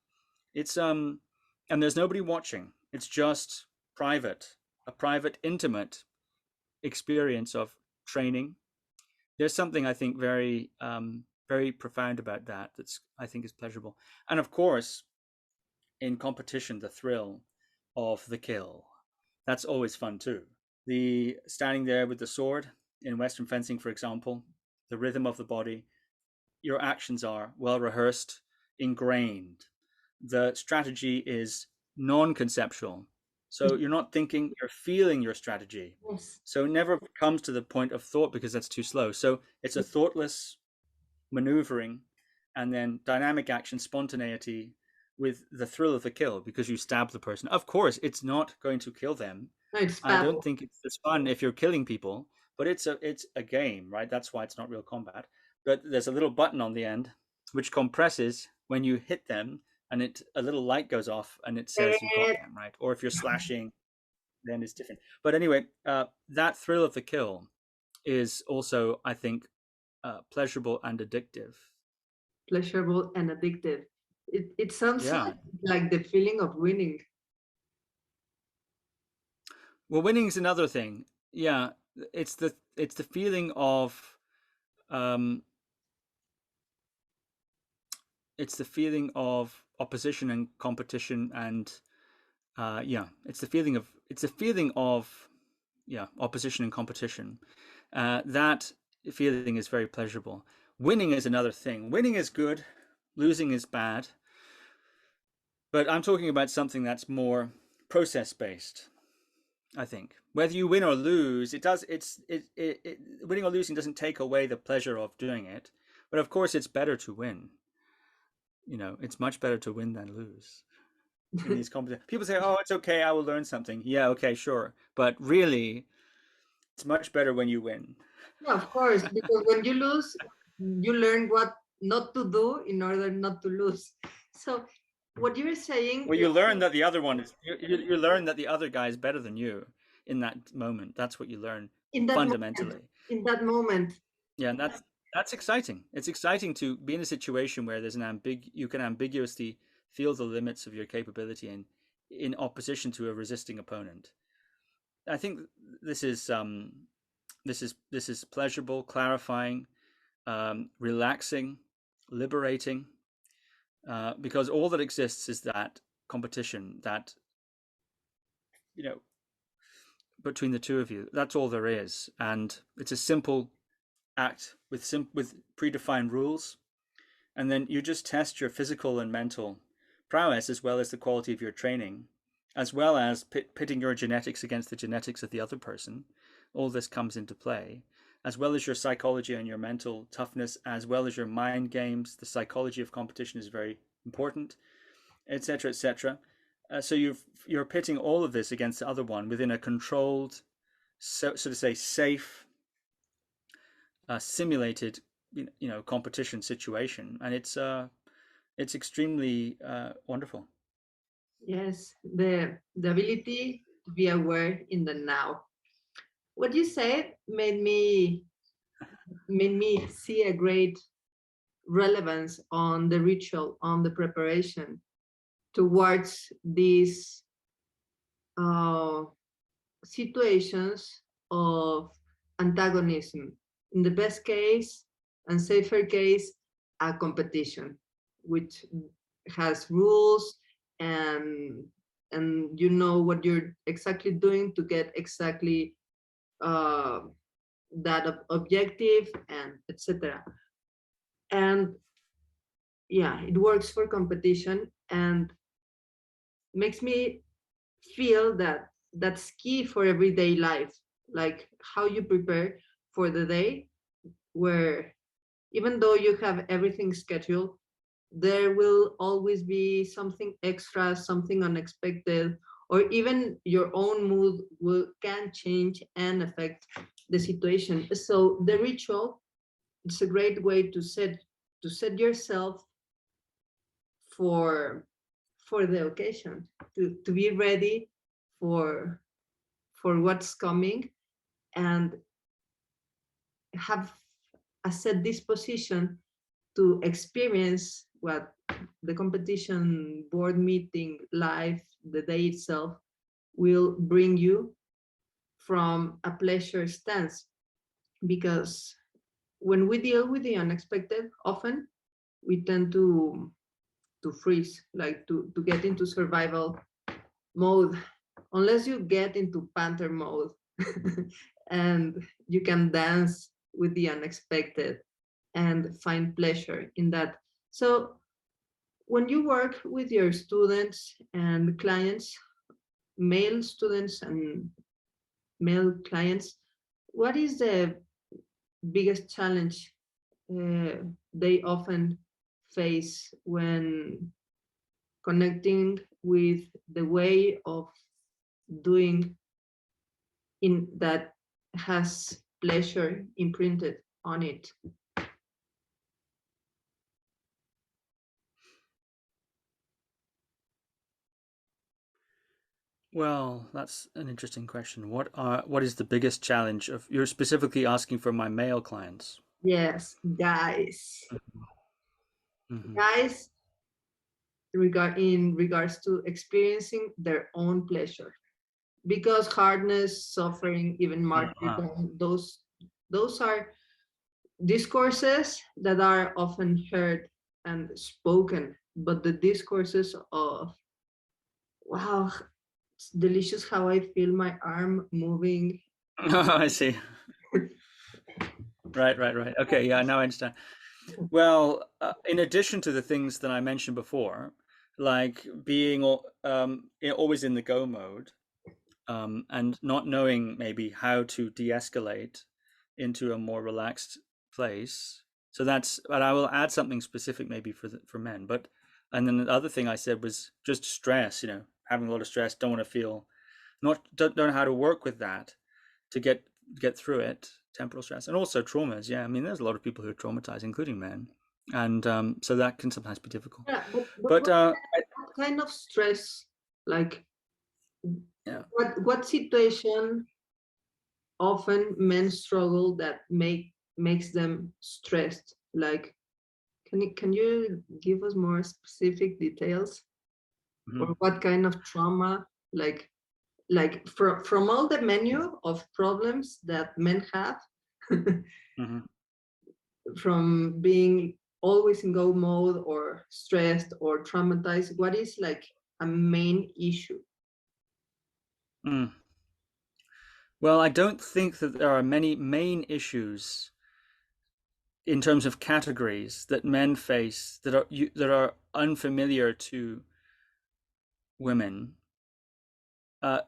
it's and there's nobody watching. It's just private, a private, intimate experience of training. There's something I think very profound about that. That's I think is pleasurable. And of course, in competition, the thrill of the kill. That's always fun too. The standing there with the sword in Western fencing, for example, the rhythm of the body, your actions are well rehearsed, ingrained. The strategy is non conceptual. So you're not thinking, you're feeling your strategy. Yes. So it never comes to the point of thought because that's too slow. So it's a thoughtless maneuvering and then dynamic action, spontaneity with the thrill of the kill because you stab the person. Of course, it's not going to kill them. No, it's I don't battle. think it's as fun if you're killing people, but it's a game, right? That's why it's not real combat. But there's a little button on the end which compresses when you hit them, and it a little light goes off and it says you got Eh, them, right? Or if you're slashing, then it's different. But anyway, that thrill of the kill is also, I think, pleasurable and addictive. pleasurable and addictive. It sounds Yeah. like the feeling of winning. Well, winning is another thing. Yeah, it's the feeling of um, it's the feeling of opposition and competition, and yeah, it's the feeling of yeah, opposition and competition. That feeling is very pleasurable. Winning is another thing. Winning is good, losing is bad. But I'm talking about something that's more process based. I think whether you win or lose, it does. Winning or losing doesn't take away the pleasure of doing it. But of course, it's better to win. It's much better to win than lose in these competitions. People say, "Oh, it's okay. I will learn something." Yeah, okay, sure. But really, it's much better when you win. Yeah, of course, because when you lose, you learn what not to do in order not to lose. So, what you're saying, Well, you learn that the other one is. You learn that the other guy is better than you in that moment. That's what you learn in that moment, fundamentally. in that moment, Yeah, and that's exciting. It's exciting to be in a situation where there's you can ambiguously feel the limits of your capability in opposition to a resisting opponent. I think this is pleasurable, clarifying, relaxing, liberating, because all that exists is that competition, that you know between the two of you. That's all there is, and it's a simple act with predefined rules. And then you just test your physical and mental prowess as well as the quality of your training. as well as pitting your genetics against the genetics of the other person. All this comes into play, as well as your psychology and your mental toughness, as well as your mind games. The psychology of competition is very important, etc., etc. So you're pitting all of this against the other one within a controlled, so to say, safe, simulated, competition situation, and it's extremely wonderful. Yes, the ability to be aware in the now. What you said made me see a great relevance on the ritual, on the preparation towards these uh, situations of antagonism. In the best case and safer case, a competition, which has rules, and you know what you're exactly doing to get exactly uh, that objective, and etc. And yeah, it works for competition and makes me feel that that's key for everyday life, like how you prepare for the day, where even though you have everything scheduled, there will always be something extra, something unexpected, or even your own mood can change and affect the situation. So the ritual, it's a great way to set yourself for the occasion, to be ready for what's coming, and have a set disposition to experience what the competition, board meeting, life, the day itself will bring you from a pleasure stance. Because when we deal with the unexpected, often we tend to freeze, like to get into survival mode, unless you get into panther mode and you can dance with the unexpected and find pleasure in that. So when you work with your students and clients, male students and male clients, what is the biggest challenge uh, they often face when connecting with the way of doing in that has pleasure imprinted on it? Well, that's an interesting question. What is the biggest challenge of you're specifically asking for my male clients? Yes, guys. Mm-hmm. Guys, in regards to experiencing their own pleasure, because hardness, suffering, even Uh-huh. martyrdom, those are discourses that are often heard and spoken, but the discourses of, wow, it's delicious how I feel my arm moving. I see. Right, right, right. Okay, yeah, now I understand. Well, in addition to the things that I mentioned before, like being always in the go mode, and not knowing maybe how to de-escalate into a more relaxed place. So but I will add something specific maybe for men. But and then the other thing I said was just stress. Having a lot of stress, don't want to feel, not don't know how to work with that to get through it. Temporal stress and also traumas. Yeah, I mean, there's a lot of people who are traumatized, including men, and so that can sometimes be difficult. Yeah, but But what kind of stress, like yeah. what situation often men struggle that makes them stressed? Like, can you give us more specific details, or Mhm. what kind of trauma, like from all the menu of problems that men have, Mhm. from being always in go mode or stressed or traumatized, what is like a main issue? Mm. Well, I don't think that there are many main issues in terms of categories that men face that are unfamiliar to women.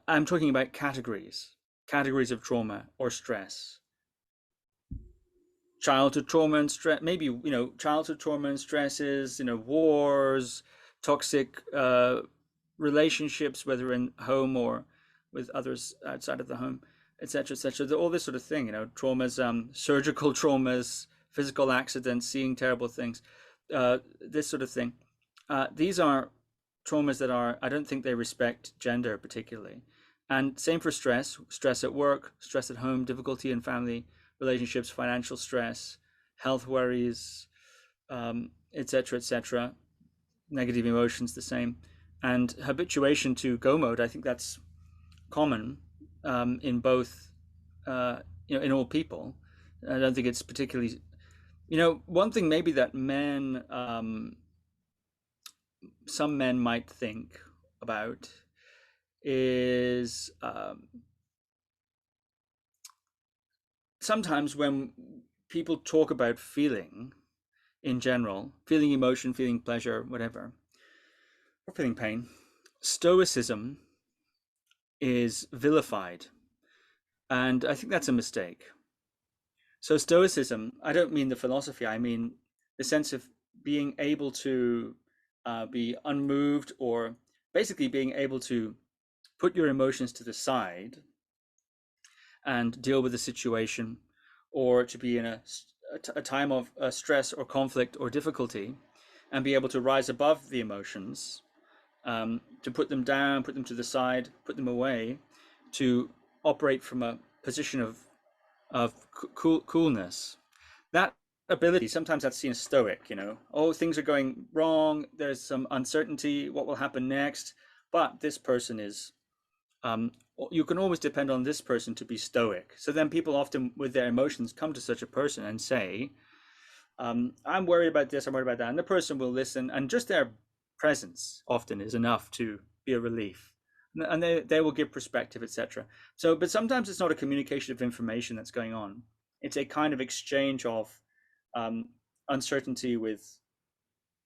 I'm talking about categories of trauma or stress. Childhood trauma and stress, maybe, childhood trauma and stresses, wars, toxic relationships, whether in home or with others outside of the home, etc., etc. All this sort of thing, traumas, surgical traumas, physical accidents, seeing terrible things, this sort of thing. These are traumas that are, I don't think they respect gender particularly. And same for stress at work, stress at home, difficulty in family relationships, financial stress, health worries, etc., etc. Negative emotions, the same, and habituation to go mode. I think that's common in both, in all people. I don't think it's particularly, one thing maybe that some men might think about is sometimes when people talk about feeling in general, feeling emotion, feeling pleasure, whatever, or feeling pain, Stoicism is vilified. And I think that's a mistake. So, Stoicism, I don't mean the philosophy, I mean the sense of being able to be unmoved, or basically being able to put your emotions to the side and deal with the situation, or to be in a time of stress or conflict or difficulty and be able to rise above the emotions, to put them down, put them to the side, put them away, to operate from a position of coolness. That ability, sometimes that's seen as stoic, oh, things are going wrong, there's some uncertainty, what will happen next, but this person is, you can always depend on this person to be stoic. So then people often with their emotions come to such a person and say, I'm worried about this, I'm worried about that. And the person will listen, and just their presence often is enough to be a relief. And they will give perspective, etc. So, but sometimes it's not a communication of information that's going on. It's a kind of exchange of um, uncertainty with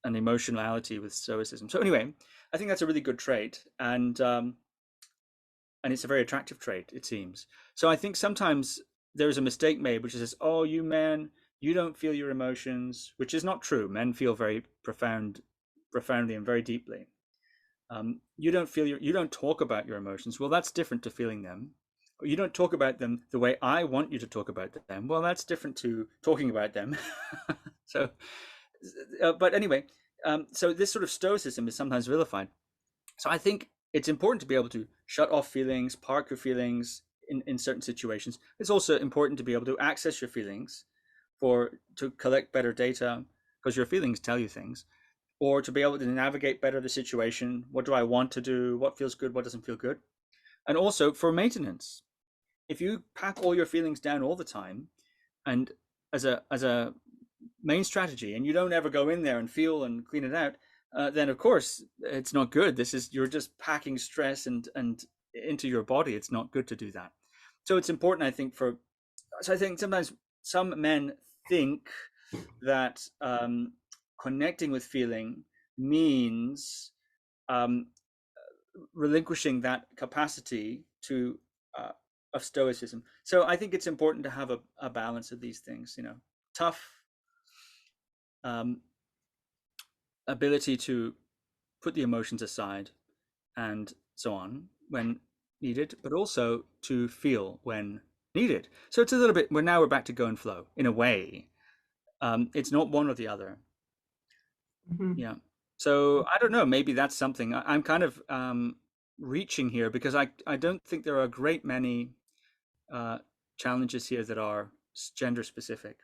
an emotionality with stoicism. So anyway, I think that's a really good trait, and it's a very attractive trait, it seems. So I think sometimes there's a mistake made, which is, oh, you men, you don't feel your emotions, which is not true. Men feel very profoundly and very deeply. You don't feel you don't talk about your emotions. Well, that's different to feeling them. You don't talk about them the way I want you to talk about them. Well, that's different to talking about them. So, but anyway, so this sort of stoicism is sometimes vilified. So I think it's important to be able to shut off feelings, park your feelings in certain situations. It's also important to be able to access your feelings to collect better data, because your feelings tell you things, or to be able to navigate better the situation. What do I want to do? What feels good? What doesn't feel good? And also for maintenance. If you pack all your feelings down all the time, and as a main strategy, and you don't ever go in there and feel and clean it out, then of course it's not good. You're just packing stress and into your body. It's not good to do that. So it's important, I think. So I think sometimes some men think that connecting with feeling means um, relinquishing that capacity to uh, of stoicism. So I think it's important to have a balance of these things. Tough um, ability to put the emotions aside and so on when needed, but also to feel when needed. So it's a little bit. We're back to go and flow in a way. It's not one or the other. Mhm. Yeah. So I don't know. Maybe that's something I'm kind of reaching here, because I don't think there are a great many uh, challenges here that are gender specific.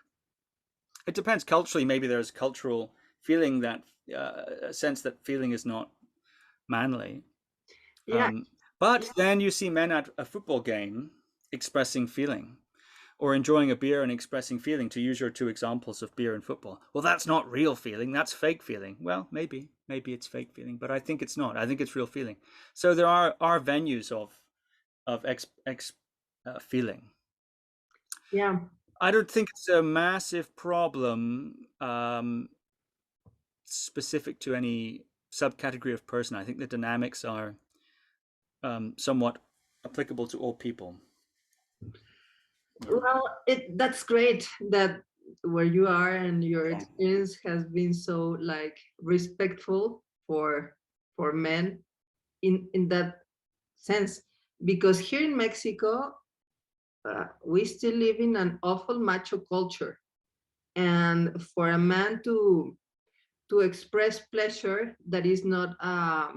It depends culturally. Maybe there's cultural feeling that a sense that feeling is not manly. Yeah, Um, but then you see men at a football game expressing feeling, or enjoying a beer and expressing feeling, to use your two examples of beer and football. Well, that's not real feeling, that's fake feeling. Well, maybe it's fake feeling, but I think it's not. I think it's real feeling. So there are venues of feeling. yeah, I don't think it's a massive problem specific to any subcategory of person. I think the dynamics are somewhat applicable to all people. Yeah. Well, that's great that where you are and your experience has been so like respectful for men in that sense, because here in Mexico we still live in an awful macho culture, and for a man to express pleasure that is not a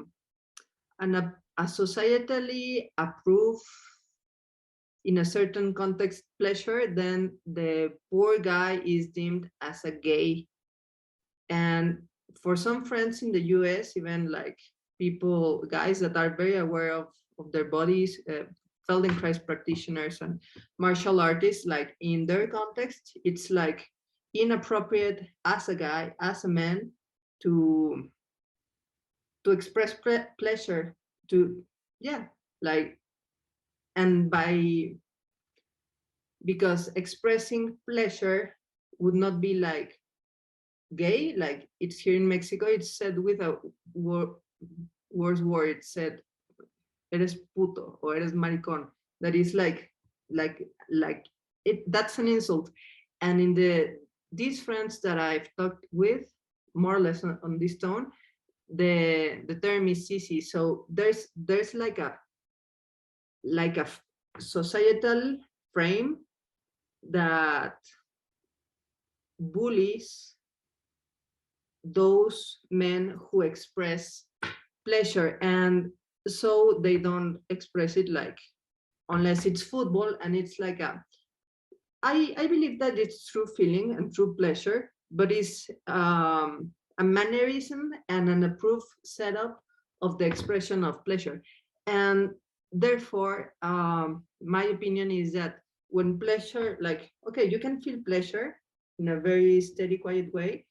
societally approved in a certain context pleasure, then the poor guy is deemed as a gay. And for some friends in the US, even like people, guys that are very aware of their bodies, Feldenkrais practitioners and martial artists, like in their context, it's like inappropriate as a guy, as a man, to express pleasure, to, yeah, like, and by, because expressing pleasure would not be like gay, like it's here in Mexico, it's said with a worse word. It's said eres puto or eres maricón. That is like it. That's an insult. And in these friends that I've talked with, more or less on this tone, the term is sissy. So there's like a societal frame that bullies those men who express pleasure, and so they don't express it, like unless it's football, and it's like I believe that it's true feeling and true pleasure, but it's a mannerism and an approved setup of the expression of pleasure. And therefore, my opinion is that when pleasure, like, okay, you can feel pleasure in a very steady, quiet way,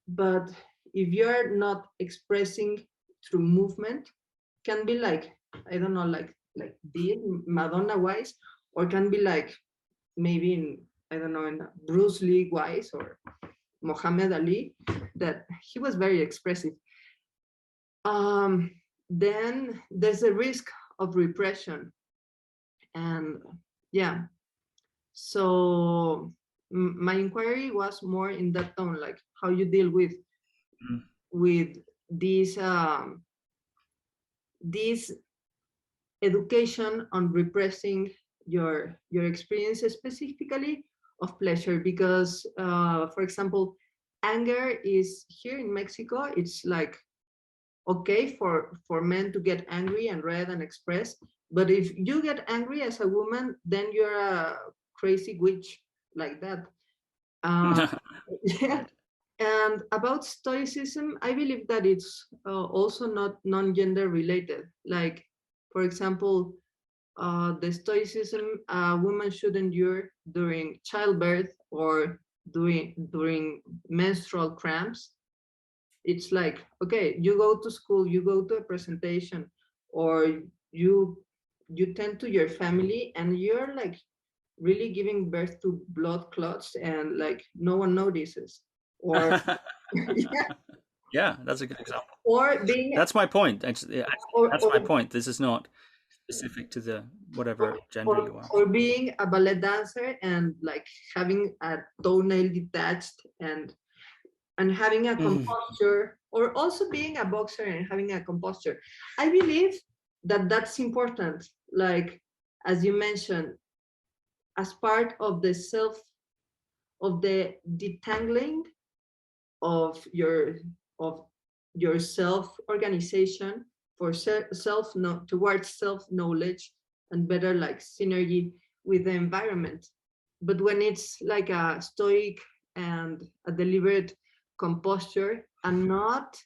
but if you're not expressing through movement, can be like, I don't know, like this Madonna wise, or can be like maybe in, I don't know, in Bruce Lee wise or Muhammad Ali, that he was very expressive. Um, then there's a risk of repression, and yeah. So my inquiry was more in that tone, like how you deal with this this education on repressing your experiences, specifically of pleasure, because for example, anger is here in Mexico, it's like okay for men to get angry and red and express, but if you get angry as a woman, then you're a crazy witch, like that. uh, yeah. Right. And about Stoicism, I believe that it's also not non-gender related. Like, for example, the Stoicism women should endure during childbirth or during menstrual cramps. It's like, okay, you go to school, you go to a presentation, or you you tend to your family, and you're like really giving birth to blood clots, and like no one notices, or yeah, Yeah, that's a good example. or being That's my point. Actually, that's or my point. This is not specific to the whatever gender you are. or being a ballet dancer and like having a toenail detached, and having a Mhm. composture, or also being a boxer and having a composture. I believe that that's important, like as you mentioned, as part of the self, of the detangling of your self organization for self towards self knowledge and better like synergy with the environment. But when it's like a stoic and a deliberate composture and not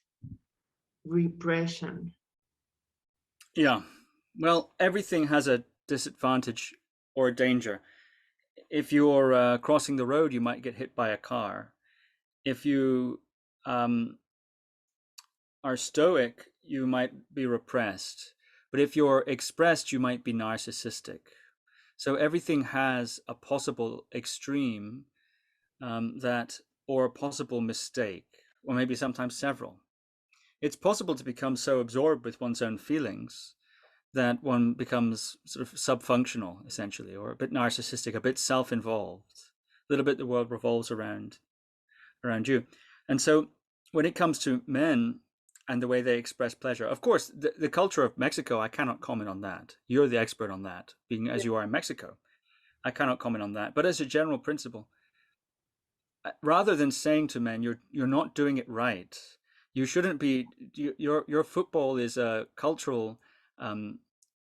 repression. Yeah. Well, everything has a disadvantage or a danger. If you're crossing the road, you might get hit by a car. If you um, are stoic, you might be repressed. But if you're expressed, you might be narcissistic. So everything has a possible extreme that, or a possible mistake, or maybe sometimes several. it's possible to become so absorbed with one's own feelings that one becomes sort of subfunctional, essentially, or a bit narcissistic, a bit self-involved. A little bit the world revolves around you. And so when it comes to men and the way they express pleasure, of course, the culture of Mexico, I cannot comment on that. You're the expert on that, being as you are in Mexico. I cannot comment on that. But as a general principle, rather than saying to men, you're not doing it right, you shouldn't be. Your football is a cultural um,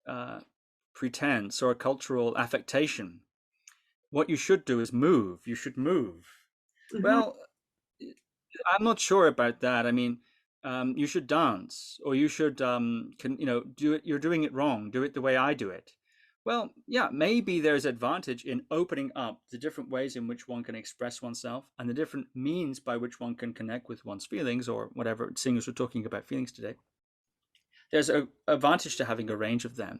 uh, pretense or a cultural affectation. What you should do is move. You should move. Mhm. Well, I'm not sure about that. I mean, you should dance, or you should, do it. You're doing it wrong. Do it the way I do it. Well, yeah, maybe there's advantage in opening up the different ways in which one can express oneself and the different means by which one can connect with one's feelings or whatever, seeing as we're talking about feelings today. There's a advantage to having a range of them.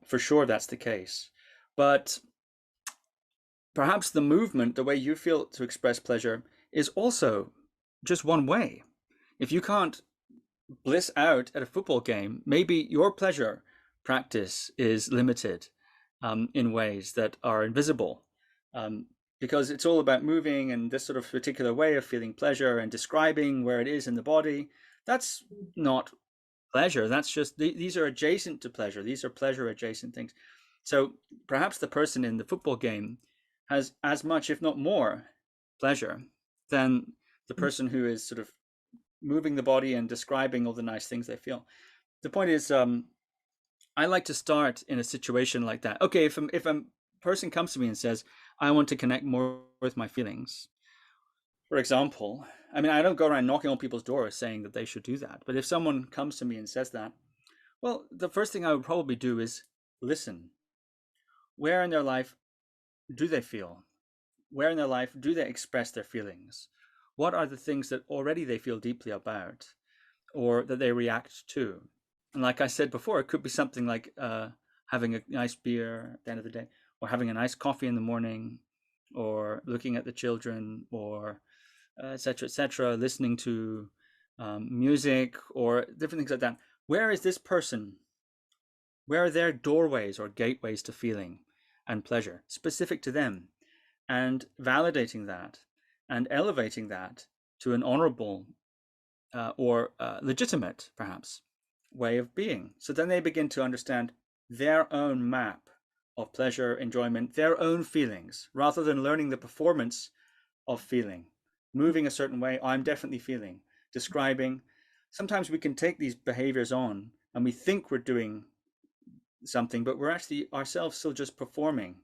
For sure, that's the case. But perhaps the movement, the way you feel to express pleasure, is also just one way. If you can't bliss out at a football game, maybe your pleasure practice is limited in ways that are invisible. Because it's all about moving and this sort of particular way of feeling pleasure and describing where it is in the body. That's not pleasure. That's just, these are adjacent to pleasure. These are pleasure adjacent things. So perhaps the person in the football game has as much, if not more, pleasure than the person who is sort of moving the body and describing all the nice things they feel. The point is, I like to start in a situation like that. Okay, if a person comes to me and says, I want to connect more with my feelings, for example, I mean, I don't go around knocking on people's doors saying that they should do that. But if someone comes to me and says that, well, the first thing I would probably do is listen. Where in their life do they feel? Where in their life do they express their feelings? What are the things that already they feel deeply about or that they react to? And like I said before, it could be something like having a nice beer at the end of the day, or having a nice coffee in the morning, or looking at the children, or et cetera, listening to music, or different things like that. Where is this person? Where are their doorways or gateways to feeling and pleasure specific to them? And validating that and elevating that to an honorable or legitimate, perhaps, way of being. So then they begin to understand their own map of pleasure, enjoyment, their own feelings, rather than learning the performance of feeling, moving a certain way. I'm definitely feeling, describing. Sometimes we can take these behaviors on and we think we're doing something, but we're actually ourselves still just performing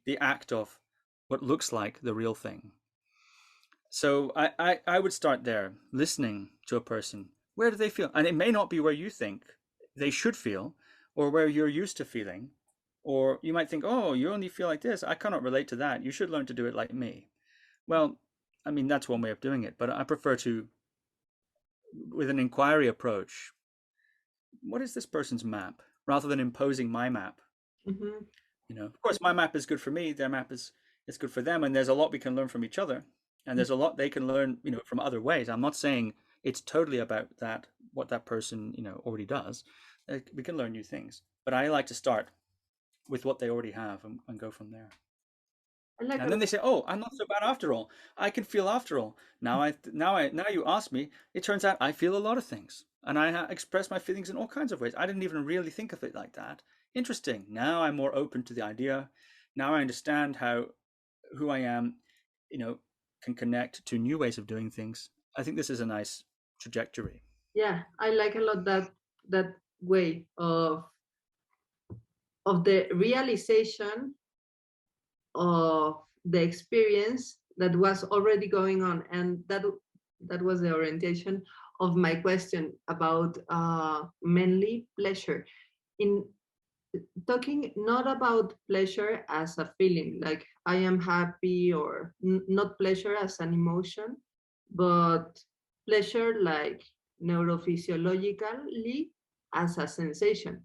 the act of what looks like the real thing. So I would start there, listening to a person. Where do they feel? And it may not be where you think they should feel or where you're used to feeling. Or you might think, oh, you only feel like this. I cannot relate to that. You should learn to do it like me. Well, I mean, that's one way of doing it, but I prefer to, with an inquiry approach, what is this person's map rather than imposing my map? Mhm. Of course, my map is good for me. Their map is good for them, and there's a lot we can learn from each other, and there's a lot they can learn, from other ways. I'm not saying it's totally about that what that person already does. We can learn new things, but I like to start with what they already have and go from there. I like a And then they say, "Oh, I'm not so bad after all. I can feel after all." Now you ask me. It turns out I feel a lot of things, and I express my feelings in all kinds of ways. I didn't even really think of it like that. Interesting. Now I'm more open to the idea. Now I understand how who I am, you know, can connect to new ways of doing things. I think this is a nice trajectory. yeah, I like a lot that way of the realization of the experience that was already going on, and that was the orientation of my question about mainly pleasure in talking not about pleasure as a feeling like I am happy or not pleasure as an emotion, but pleasure like neurophysiologically as a sensation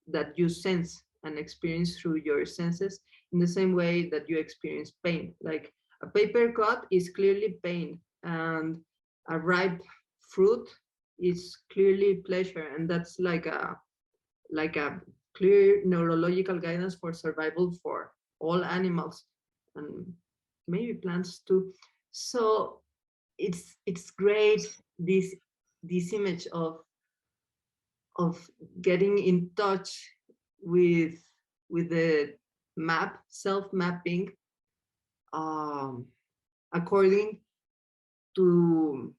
that you sense and experience through your senses in the same way that you experience pain. Like a paper cut is clearly pain, and a ripe fruit is clearly pleasure, and that's like a clear neurological guidance for survival for all animals and maybe plants too. So it's great, this image of getting in touch with the map, self mapping, um, according to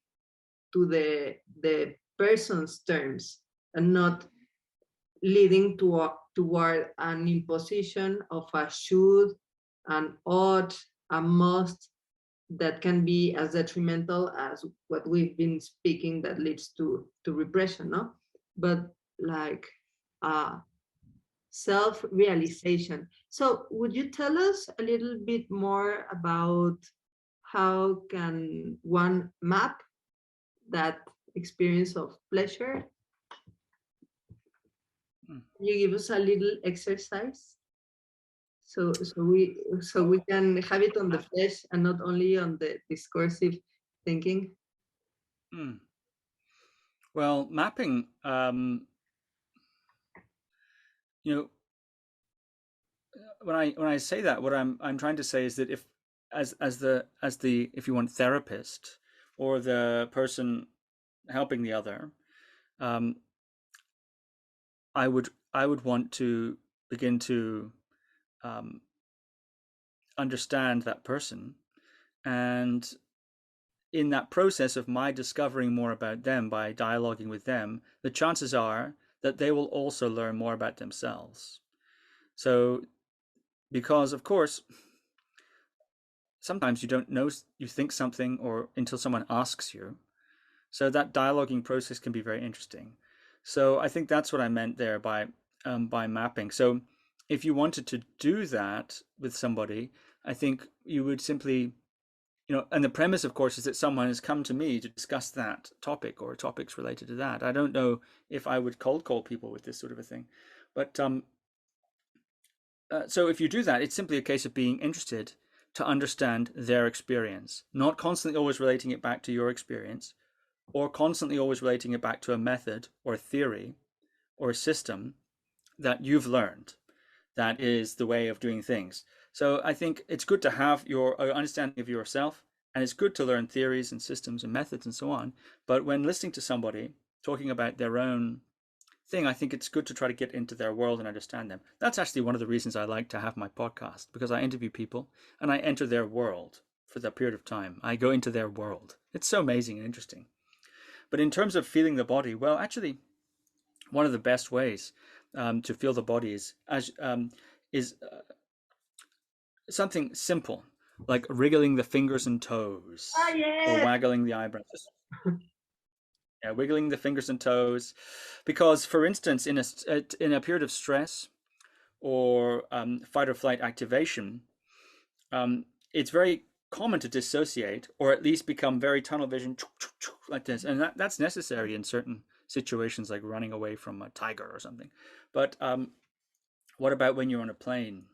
the person's terms, and not leading toward an imposition of a should, an ought, a must, that can be as detrimental as what we've been speaking, that leads to repression, no? But like uh, self-realization. So would you tell us a little bit more about how can one map that experience of pleasure? Mm. Can you give us a little exercise so we can have it on the flesh and not only on the discursive thinking? Mm. Well, mapping, you know, when I say that, what I'm trying to say is that if as the if you want therapist or the person helping the other, um, I would want to begin to um, understand that person, and in that process of my discovering more about them by dialoguing with them, the chances are that they will also learn more about themselves. So, because of course, sometimes you don't know, you think something or until someone asks you. So that dialoguing process can be very interesting. So I think that's what I meant there by mapping. So if you wanted to do that with somebody, I think you would simply, and the premise, of course, is that someone has come to me to discuss that topic or topics related to that. I don't know if I would cold call people with this sort of a thing, but so if you do that, it's simply a case of being interested to understand their experience, not constantly always relating it back to your experience, or constantly always relating it back to a method or a theory or a system that you've learned that is the way of doing things. So I think it's good to have your understanding of yourself, and it's good to learn theories and systems and methods and so on. But when listening to somebody talking about their own thing, I think it's good to try to get into their world and understand them. That's actually one of the reasons I like to have my podcast, because I interview people and I enter their world for that period of time. I go into their world. It's so amazing and interesting. But in terms of feeling the body, well, actually, one of the best ways to feel the body is something simple, like wriggling the fingers and Ah, toes or yeah. waggling the eyebrows. Yeah, wiggling the fingers and toes, because, for instance, in a period of stress or fight or flight activation, it's very common to dissociate or at least become very tunnel vision like this, and that's necessary in certain situations, like running away from a tiger or something. But what about when you're on a plane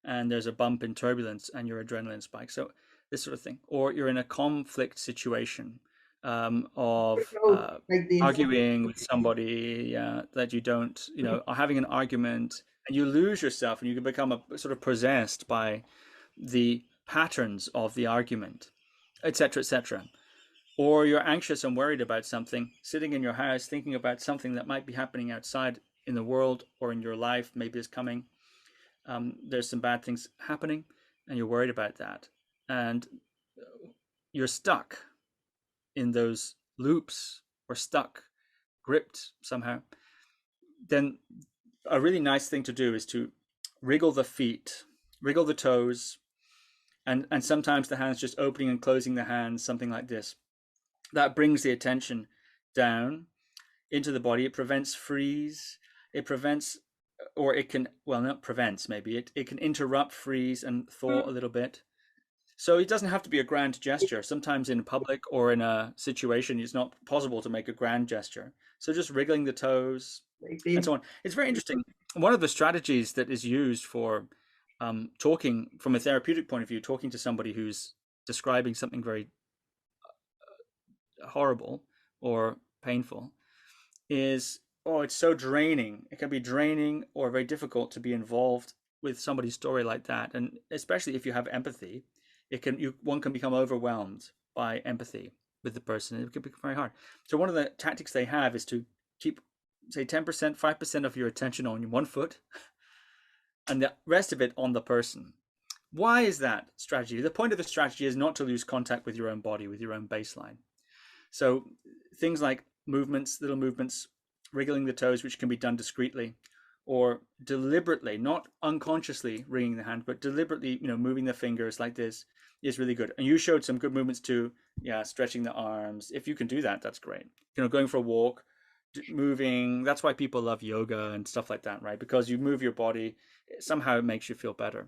and there's a bump in turbulence and your adrenaline spikes? So this sort of thing, or you're in a conflict situation of Oh, like this. arguing with somebody that you don't, are having an argument, and you lose yourself and you can become sort of possessed by the patterns of the argument, etc., etc. Or you're anxious and worried about something, sitting in your house thinking about something that might be happening outside in the world or in your life, maybe is coming. There's some bad things happening, and you're worried about that, and you're stuck in those loops, or stuck, gripped somehow. Then a really nice thing to do is to wriggle the feet, wriggle the toes, and sometimes the hands, just opening and closing the hands, something like this. That brings the attention down into the body. It prevents freeze. It prevents, or it can, well, not prevents, maybe it can interrupt freeze and thaw a little bit. So it doesn't have to be a grand gesture. Sometimes in public or in a situation, it's not possible to make a grand gesture. So just wriggling the toes Like and this. so on. It's very interesting. One of the strategies that is used for talking from a therapeutic point of view, talking to somebody who's describing something very horrible or painful, is, oh, it's so draining. It can be draining or very difficult to be involved with somebody's story like that. And especially if you have empathy, one can become overwhelmed by empathy with the person. It can be very hard. So one of the tactics they have is to keep, say, 10%, 5% of your attention on one foot and the rest of it on the person. Why is that strategy? The point of the strategy is not to lose contact with your own body, with your own baseline. So things like movements, little movements, wriggling the toes, which can be done discreetly, or deliberately, not unconsciously wringing the hand, but deliberately, moving the fingers like this is really good. And you showed some good movements too. Yeah, stretching the arms. If you can do that, that's great. Going for a walk, moving. That's why people love yoga and stuff like that, right? Because you move your body, somehow it makes you feel better.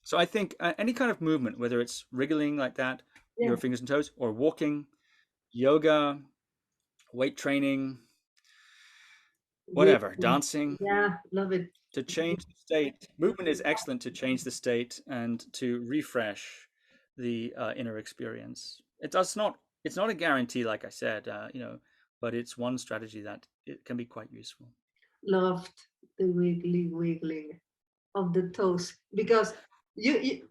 So I think any kind of movement, whether it's wriggling like that, Yeah. your fingers and toes, or walking, yoga, weight training, whatever, dancing, Yeah, love it. to change the state. Movement is excellent to change the state and to refresh the inner experience. It's not a guarantee, like I said, but it's one strategy that it can be quite useful. Loved the wiggling of the toes, because you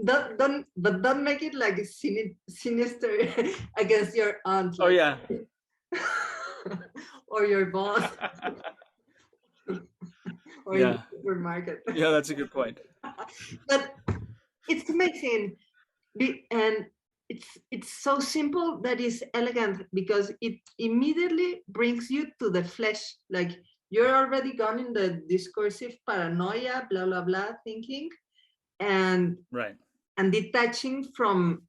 don't make it like a sinister against your aunt, Oh like yeah. or your boss or in the Yeah. supermarket. Yeah, that's a good point. But it's amazing, and it's so simple that is elegant, because it immediately brings you to the flesh. Like, you're already gone in the discursive paranoia, blah blah blah thinking, and Right. detaching from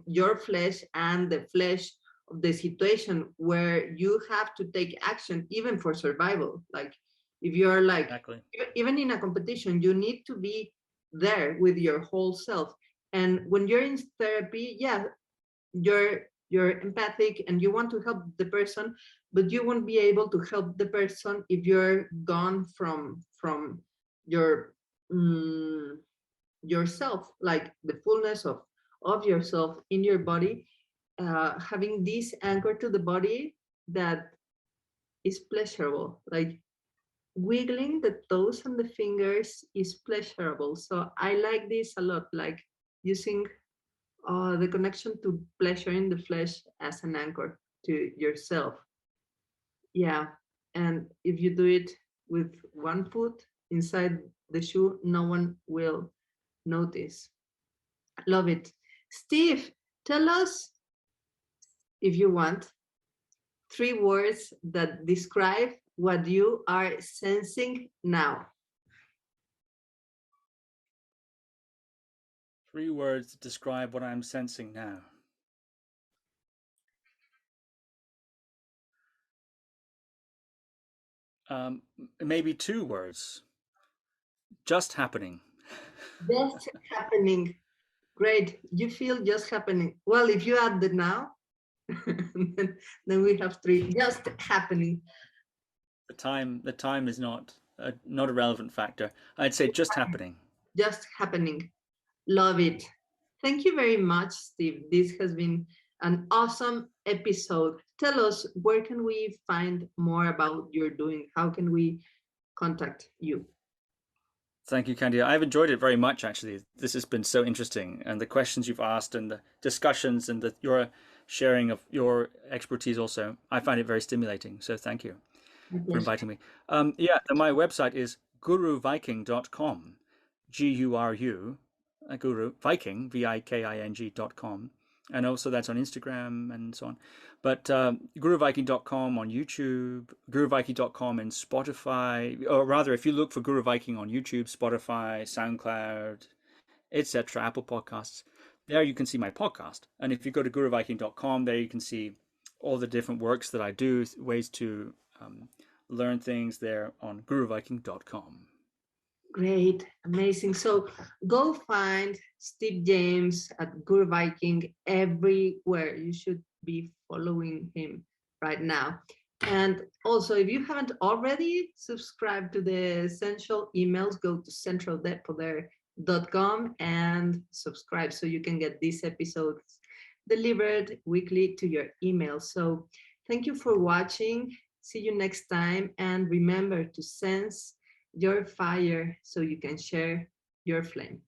your flesh and the flesh of the situation where you have to take action, even for survival. Like, if you're like, Exactly. even in a competition, you need to be there with your whole self. And when you're in therapy, yeah, you're empathic and you want to help the person, but you won't be able to help the person if you're gone from your yourself, like the fullness of yourself in your body. Having this anchor to the body that is pleasurable, like wiggling the toes and the fingers is pleasurable. So I like this a lot, like using the connection to pleasure in the flesh as an anchor to yourself. Yeah. And if you do it with one foot inside the shoe, no one will notice. Love it. Steve, tell us, if you want, 3 words that describe what you are sensing now. 3 words to describe what I'm sensing now. Maybe 2 words. Just happening. Just happening. Great. You feel just happening. Well, if you add the now, then we have 3. Just happening. The time is not a relevant factor. I'd say just happening. Just happening. Love it. Thank you very much, Steve. This has been an awesome episode. Tell us, where can we find more about your doing? How can we contact you? Thank you, Candia. I've enjoyed it very much, actually. This has been so interesting, and the questions you've asked, and the discussions, and your sharing of your expertise also. I find it very stimulating. So thank you My for pleasure. inviting me. Yeah, my website is guruviking.com. Guru, Guru Viking, Viking.com. And also that's on Instagram and so on. But guruviking.com on YouTube, guruviking.com in Spotify, or rather, if you look for Guru Viking on YouTube, Spotify, SoundCloud, etc., Apple Podcasts, there you can see my podcast. And if you go to guruviking.com, there you can see all the different works that I do, ways to learn things there on guruviking.com. Great, amazing. So go find Steve James at Guru Viking everywhere. You should be following him right now. And also, if you haven't already subscribed to the Essential emails, go to centraldepoder.com and subscribe so you can get these episodes delivered weekly to your email. So Thank you for watching. See you next time. And remember to sense your fire so you can share your flame.